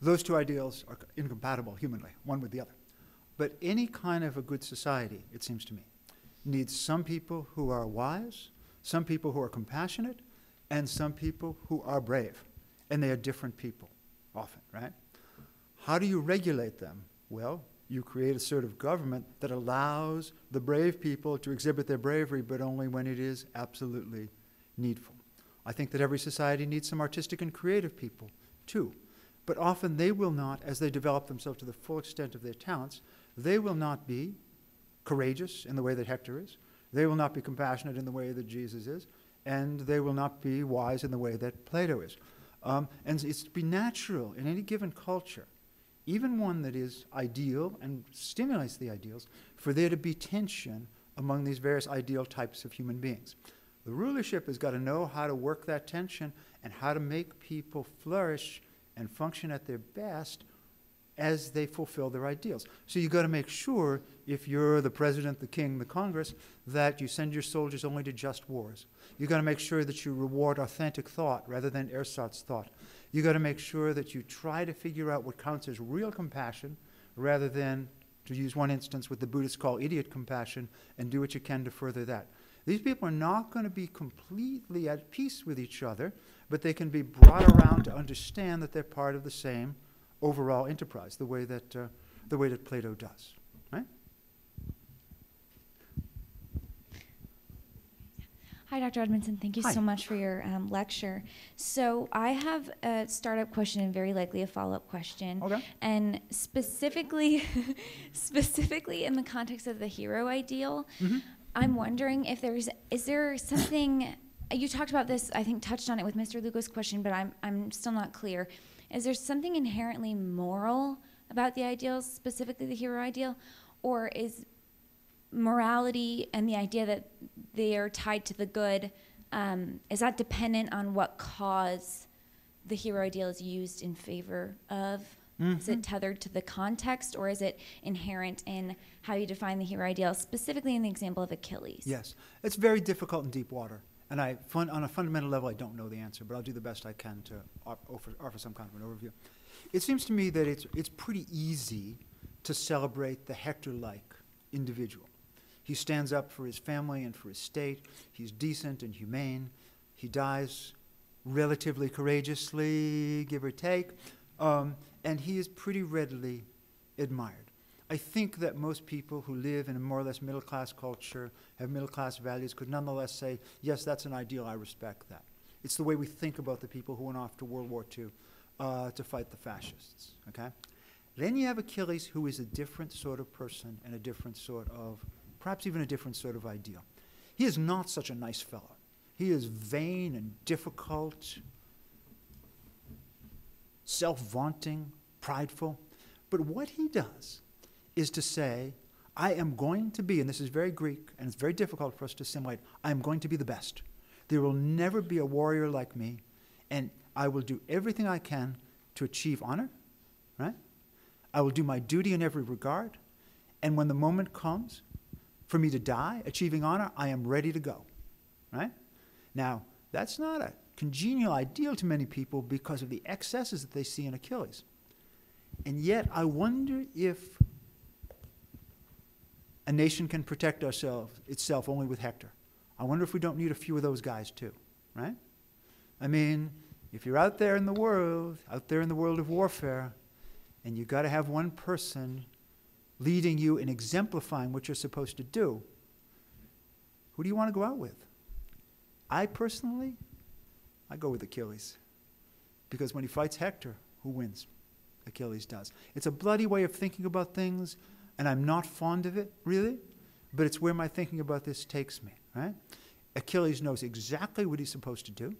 those two ideals are incompatible humanly, one with the other. But any kind of a good society, it seems to me, needs some people who are wise, some people who are compassionate, and some people who are brave. And they are different people, often, right? How do you regulate them? Well, you create a sort of government that allows the brave people to exhibit their bravery, but only when it is absolutely needful. I think that every society needs some artistic and creative people, too. But often they will not, as they develop themselves to the full extent of their talents, they will not be courageous in the way that Hector is. They will not be compassionate in the way that Jesus is. And they will not be wise in the way that Plato is. And it's to be natural in any given culture, even one that is ideal and stimulates the ideals, for there to be tension among these various ideal types of human beings. The rulership has got to know how to work that tension and how to make people flourish and function at their best as they fulfill their ideals. So you've got to make sure, if you're the president, the king, the Congress, that you send your soldiers only to just wars. You've got to make sure that you reward authentic thought rather than ersatz thought. You've got to make sure that you try to figure out what counts as real compassion rather than, to use one instance, what the Buddhists call idiot compassion, and do what you can to further that. These people are not going to be completely at peace with each other, but they can be brought around to understand that they're part of the same overall enterprise, the way that Plato does, right? Hi, Dr. Edmundson. Thank you so much for your lecture. So I have a startup question and very likely a follow-up question. Okay. And specifically in the context of the hero ideal, I'm wondering if is there something, you talked about this, I think touched on it with Mr. Lugo's question, but I'm still not clear. Is there something inherently moral about the ideals, specifically the hero ideal? Or is morality and the idea that they are tied to the good, is that dependent on what cause the hero ideal is used in favor of? Is it tethered to the context, or is it inherent in how you define the hero ideal, specifically in the example of Achilles? Yes. It's very difficult in deep water. And on a fundamental level, I don't know the answer, but I'll do the best I can to offer some kind of an overview. It seems to me that it's pretty easy to celebrate the Hector-like individual. He stands up for his family and for his state. He's decent and humane. He dies relatively courageously, give or take. And he is pretty readily admired. I think that most people who live in a more or less middle-class culture, have middle-class values, could nonetheless say, yes, that's an ideal, I respect that. It's the way we think about the people who went off to World War II to fight the fascists, okay? Then you have Achilles, who is a different sort of person and a different sort of, perhaps even a different sort of ideal. He is not such a nice fellow. He is vain and difficult, self-vaunting, prideful. But what he does is to say, I am going to be, and this is very Greek, and it's very difficult for us to assimilate, I am going to be the best. There will never be a warrior like me, and I will do everything I can to achieve honor, right? I will do my duty in every regard, and when the moment comes for me to die, achieving honor, I am ready to go, right? Now, that's not a congenial ideal to many people because of the excesses that they see in Achilles. And yet, I wonder if a nation can protect itself only with Hector. I wonder if we don't need a few of those guys too, right? I mean, if you're out there in the world of warfare, and you've got to have one person leading you and exemplifying what you're supposed to do, who do you want to go out with? I personally, I go with Achilles. Because when he fights Hector, who wins? Achilles does. It's a bloody way of thinking about things, and I'm not fond of it, really, but it's where my thinking about this takes me, right? Achilles knows exactly what he's supposed to do.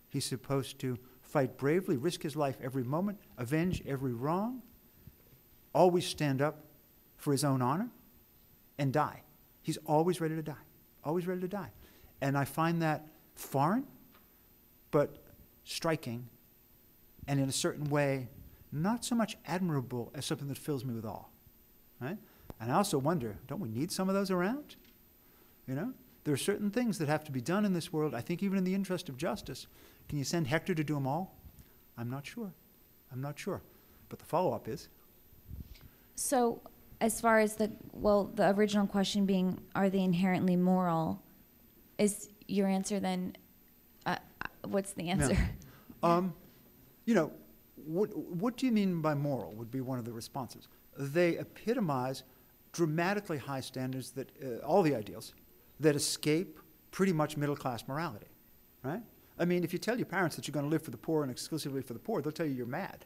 He's supposed to fight bravely, risk his life every moment, avenge every wrong, always stand up for his own honor, and die. He's always ready to die, always ready to die. And I find that foreign, but striking, and in a certain way, not so much admirable as something that fills me with awe, right? And I also wonder, don't we need some of those around? You know, there are certain things that have to be done in this world, I think even in the interest of justice. Can you send Hector to do them all? I'm not sure. I'm not sure. But the follow-up is? So as far as the original question being, are they inherently moral, is your answer then, what's the answer? Yeah. You know, what do you mean by moral would be one of the responses. They epitomize dramatically high standards that, all the ideals, that escape pretty much middle-class morality, right? I mean, if you tell your parents that you're going to live for the poor and exclusively for the poor, they'll tell you you're mad.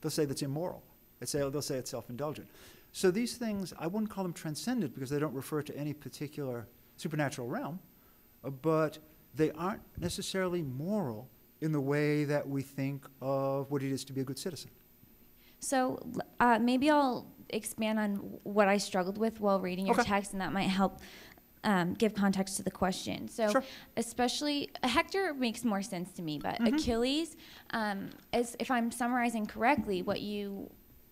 They'll say that's immoral. They'll say it's self-indulgent. So these things, I wouldn't call them transcendent because they don't refer to any particular supernatural realm, but they aren't necessarily moral in the way that we think of what it is to be a good citizen. So maybe I'll expand on what I struggled with while reading your text, and that might help give context to the question. So sure. Especially, Hector makes more sense to me, but Achilles, if I'm summarizing correctly, what you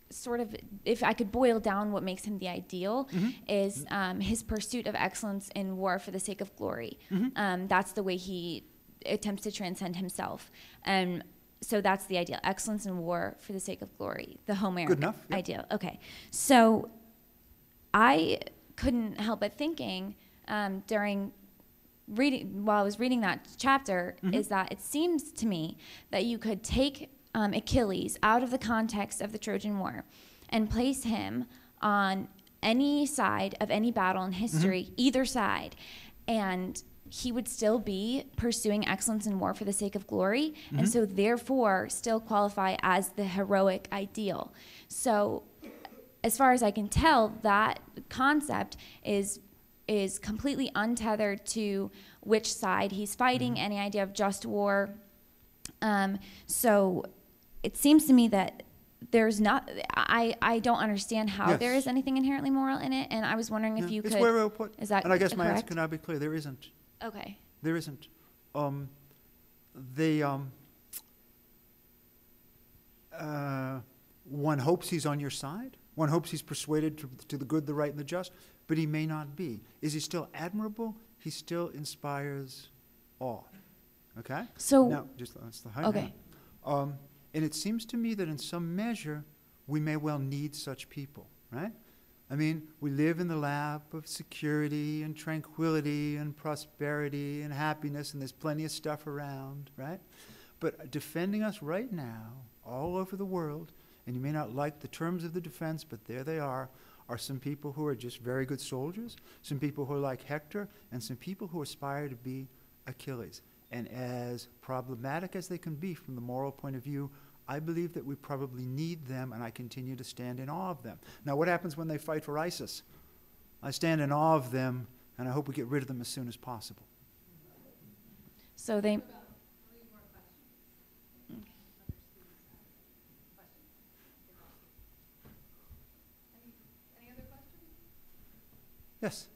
sort of, if I could boil down what makes him the ideal, is his pursuit of excellence in war for the sake of glory. That's the way he attempts to transcend himself. And so that's the ideal, excellence in war for the sake of glory, the Homeric ideal. Okay, so I couldn't help but thinking during reading, while I was reading that chapter, is that it seems to me that you could take Achilles out of the context of the Trojan War and place him on any side of any battle in history, either side, and he would still be pursuing excellence in war for the sake of glory, and so therefore still qualify as the heroic ideal. So as far as I can tell, that concept is completely untethered to which side he's fighting, any idea of just war. So it seems to me that there's not, I don't understand how Yes. there is anything inherently moral in it, and I was wondering if you it's could. where we'll put, Is that and I guess my answer correct? can now be clear. There isn't. Okay. There isn't. One hopes he's on your side. One hopes he's persuaded to the good, the right, and the just, but he may not be. Is he still admirable? He still inspires awe. Okay? So. Now, that's the high Okay. note. And it seems to me that in some measure, we may well need such people, right? I mean, we live in the lap of security and tranquility and prosperity and happiness, and there's plenty of stuff around, right? But defending us right now, all over the world, and you may not like the terms of the defense, but there they are some people who are just very good soldiers, some people who are like Hector, and some people who aspire to be Achilles. And as problematic as they can be from the moral point of view, I believe that we probably need them, and I continue to stand in awe of them. Now, what happens when they fight for ISIS? I stand in awe of them, and I hope we get rid of them as soon as possible. So they. Yes?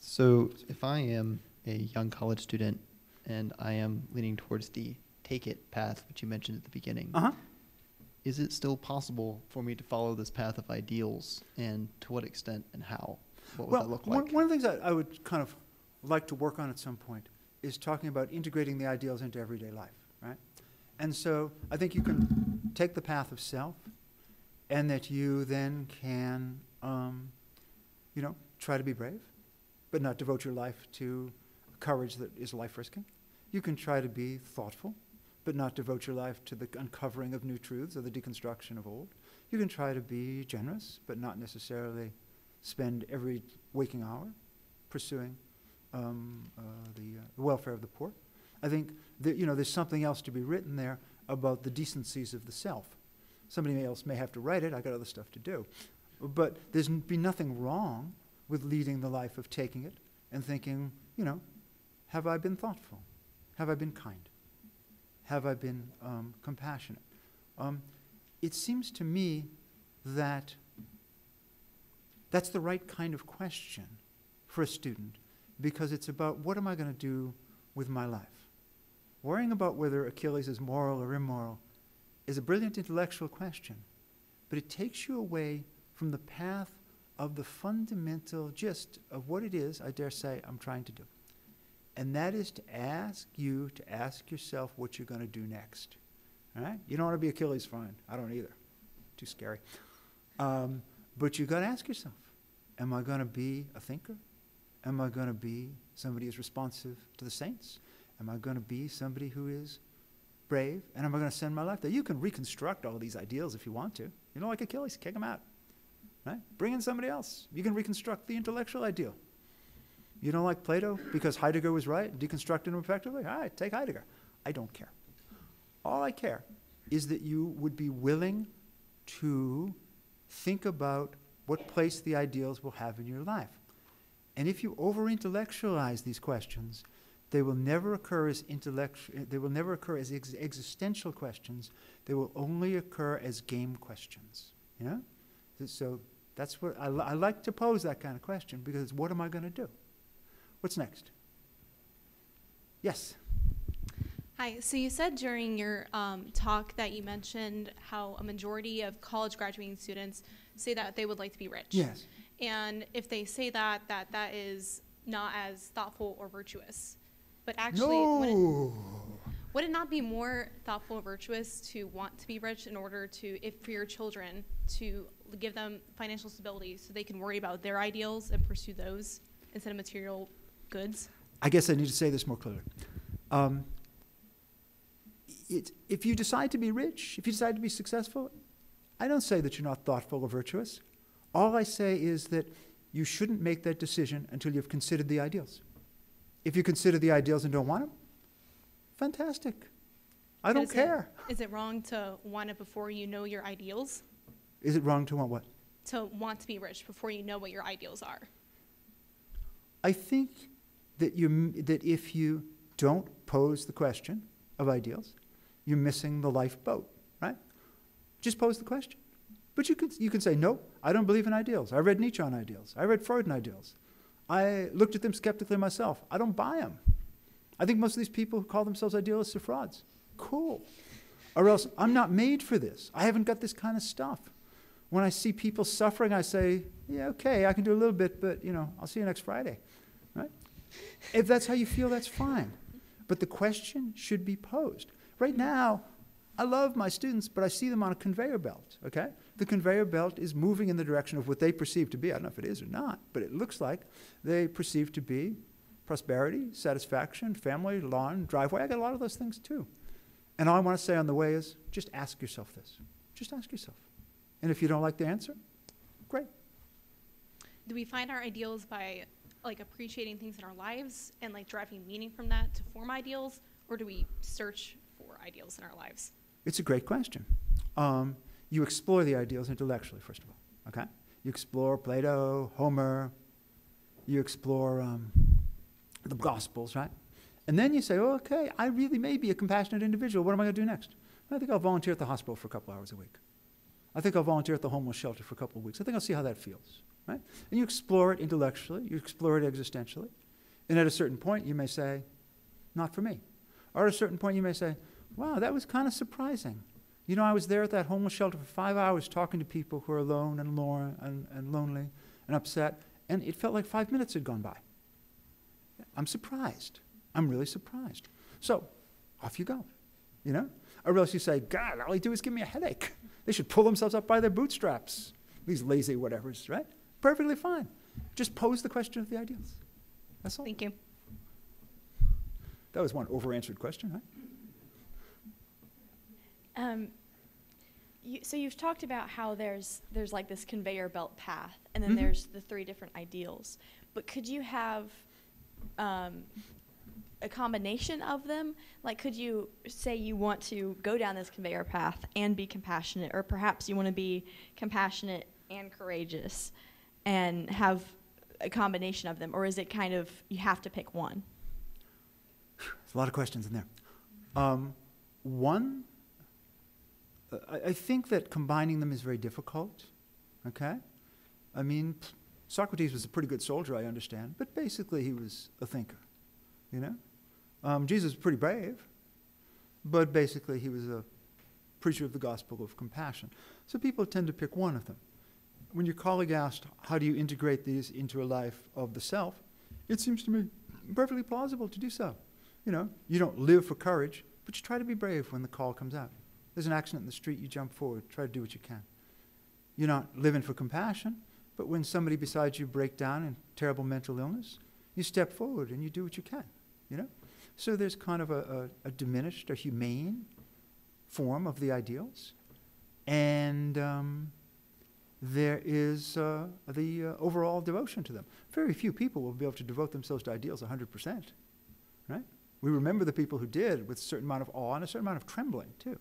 So if I am a young college student and I am leaning towards the take it path, which you mentioned at the beginning, is it still possible for me to follow this path of ideals, and to what extent and how? What would that look like? One of the things that I would kind of like to work on at some point is talking about integrating the ideals into everyday life, right? And so I think you can take the path of self, and that you then can, try to be brave, but not devote your life to courage that is life-risking. You can try to be thoughtful, but not devote your life to the uncovering of new truths or the deconstruction of old. You can try to be generous, but not necessarily spend every waking hour pursuing the welfare of the poor. I think that, there's something else to be written there about the decencies of the self. Somebody else may have to write it. I got other stuff to do. But there's be nothing wrong with leading the life of taking it and thinking, have I been thoughtful? Have I been kind? Have I been compassionate? It seems to me that that's the right kind of question for a student, because it's about what am I going to do with my life? Worrying about whether Achilles is moral or immoral is a brilliant intellectual question, but it takes you away from the path of the fundamental gist of what it is, I dare say, I'm trying to do. And that is to ask yourself what you're going to do next. All right? You don't want to be Achilles, fine. I don't either. Too scary. But you've got to ask yourself, am I going to be a thinker? Am I going to be somebody who's responsive to the saints? Am I going to be somebody who is brave? And am I going to send my life there? You can reconstruct all these ideals if you want to. You don't like Achilles, kick him out. Right? Bring in somebody else. You can reconstruct the intellectual ideal. You don't like Plato because Heidegger was right, deconstructed him effectively? All right, take Heidegger. I don't care. All I care is that you would be willing to think about what place the ideals will have in your life. And if you over-intellectualize these questions, they will never occur as existential questions. They will only occur as game questions. So that's what I like to pose that kind of question, because what am I going to do? What's next? Yes. Hi. So you said during your talk that you mentioned how a majority of college graduating students say that they would like to be rich. Yes. And if they say that is not as thoughtful or virtuous. But actually, would it not be more thoughtful or virtuous to want to be rich in order to, for your children, to give them financial stability so they can worry about their ideals and pursue those instead of material goods? I guess I need to say this more clearly. If you decide to be rich, if you decide to be successful, I don't say that you're not thoughtful or virtuous. All I say is that you shouldn't make that decision until you've considered the ideals. If you consider the ideals and don't want them, fantastic. I don't care. Is it wrong to want it before you know your ideals? Is it wrong to want what? To want to be rich before you know what your ideals are. I think that if you don't pose the question of ideals, you're missing the lifeboat, right? Just pose the question. But you can say, no, I don't believe in ideals. I read Nietzsche on ideals. I read Freud on ideals. I looked at them skeptically myself. I don't buy them. I think most of these people who call themselves idealists are frauds. Cool. Or else, I'm not made for this. I haven't got this kind of stuff. When I see people suffering, I say, yeah, okay, I can do a little bit, but, I'll see you next Friday, right? If that's how you feel, that's fine. But the question should be posed. Right now, I love my students, but I see them on a conveyor belt, okay? The conveyor belt is moving in the direction of what they perceive to be. I don't know if it is or not, but it looks like they perceive to be prosperity, satisfaction, family, lawn, driveway. I got a lot of those things too. And all I want to say on the way is just ask yourself this. Just ask yourself. And if you don't like the answer, great. Do we find our ideals by appreciating things in our lives and deriving meaning from that to form ideals, or do we search for ideals in our lives? It's a great question. You explore the ideals intellectually, first of all, okay? You explore Plato, Homer, you explore the Gospels, right? And then you say, oh, okay, I really may be a compassionate individual. What am I going to do next? I think I'll volunteer at the hospital for a couple hours a week. I think I'll volunteer at the homeless shelter for a couple of weeks. I think I'll see how that feels, right? And you explore it intellectually, you explore it existentially. And at a certain point, you may say, not for me. Or at a certain point, you may say, wow, that was kind of surprising. I was there at that homeless shelter for 5 hours talking to people who are alone and lonely and upset, and it felt like 5 minutes had gone by. I'm surprised. I'm really surprised. So, off you go, Or else you say, God, all they do is give me a headache. They should pull themselves up by their bootstraps, these lazy whatevers, right? Perfectly fine. Just pose the question of the ideals. That's all. Thank you. That was one over-answered question, right? So you've talked about how there's this conveyor belt path, and then there's the 3 different ideals. But could you have a combination of them? Could you say you want to go down this conveyor path and be compassionate, or perhaps you want to be compassionate and courageous and have a combination of them? Or is it kind of you have to pick one? There's a lot of questions in there. I think that combining them is very difficult, okay? I mean, Socrates was a pretty good soldier, I understand, but basically he was a thinker, Jesus was pretty brave, but basically he was a preacher of the gospel of compassion. So people tend to pick one of them. When your colleague asked, how do you integrate these into a life of the self, it seems to me perfectly plausible to do so. You don't live for courage, but you try to be brave when the call comes out. There's an accident in the street, you jump forward, try to do what you can. You're not living for compassion, but when somebody beside you breaks down in terrible mental illness, you step forward and you do what you can, So there's kind of a diminished, a humane form of the ideals. And there is the overall devotion to them. Very few people will be able to devote themselves to ideals 100%, right? We remember the people who did with a certain amount of awe and a certain amount of trembling, too.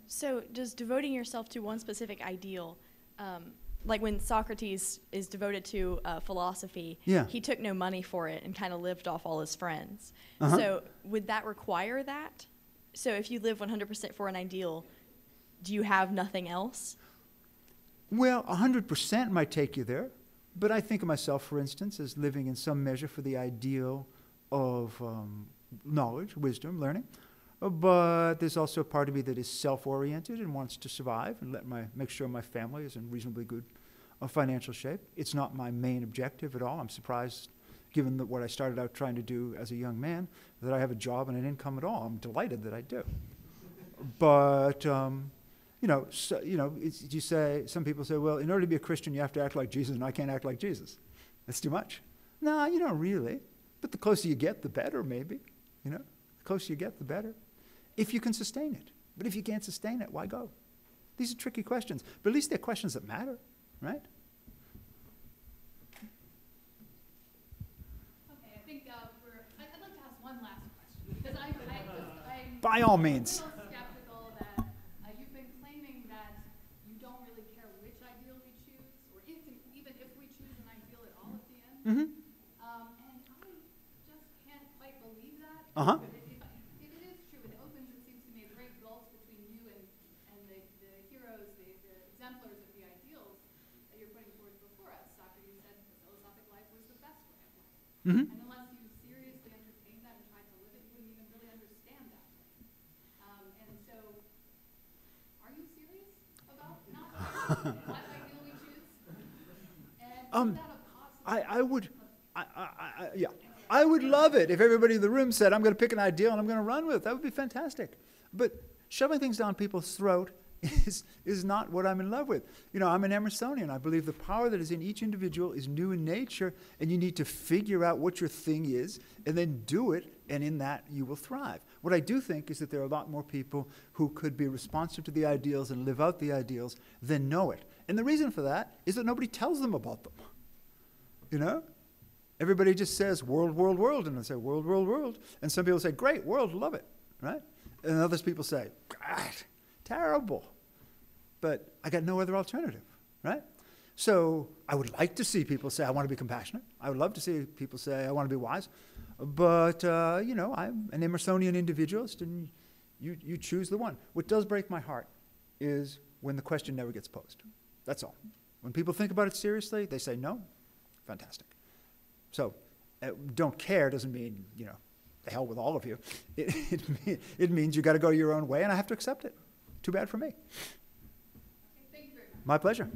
So does devoting yourself to one specific ideal, like when Socrates is devoted to philosophy, he took no money for it and kind of lived off all his friends. So would that require that? So if you live 100% for an ideal, do you have nothing else? Well, 100% might take you there, but I think of myself, for instance, as living in some measure for the ideal of knowledge, wisdom, learning. But there's also a part of me that is self-oriented and wants to survive and make sure my family is in reasonably good financial shape. It's not my main objective at all. I'm surprised, given what I started out trying to do as a young man, that I have a job and an income at all. I'm delighted that I do. But you say, some people say, well, in order to be a Christian, you have to act like Jesus, and I can't act like Jesus. That's too much. No, you don't really. But the closer you get, the better, maybe. The closer you get, the better. If you can sustain it. But if you can't sustain it, why go? These are tricky questions. But at least they're questions that matter, right? Okay, I think I'd like to ask one last question. Because I'm by all means. a little skeptical that you've been claiming that you don't really care which ideal we choose, or even if we choose an ideal at all at the end. Mm-hmm. And I just can't quite believe that. Uh-huh. If it is And unless you seriously entertain that and try to live it, you wouldn't even really understand that. And so, are you serious about not what ideal we choose? And is that a possible? I would love it if everybody in the room said, I'm going to pick an ideal and I'm going to run with it. That would be fantastic. But shoving things down people's throat is not what I'm in love with. You know, I'm an Emersonian. I believe the power that is in each individual is new in nature, and you need to figure out what your thing is and then do it, and in that you will thrive. What I do think is that there are a lot more people who could be responsive to the ideals and live out the ideals than know it. And the reason for that is that nobody tells them about them. You know? Everybody just says world, world, world, and I say world, world, world. And some people say, great, world, love it, right? And others people say, God, terrible. But I got no other alternative, right? So I would like to see people say, I want to be compassionate. I would love to see people say, I want to be wise. But, you know, I'm an Emersonian individualist, and you choose the one. What does break my heart is when the question never gets posed. That's all. When people think about it seriously, they say no. Fantastic. So don't care doesn't mean, you know, the hell with all of you. It means you got to go your own way, and I have to accept it. Too bad for me. Thank you very much. My pleasure.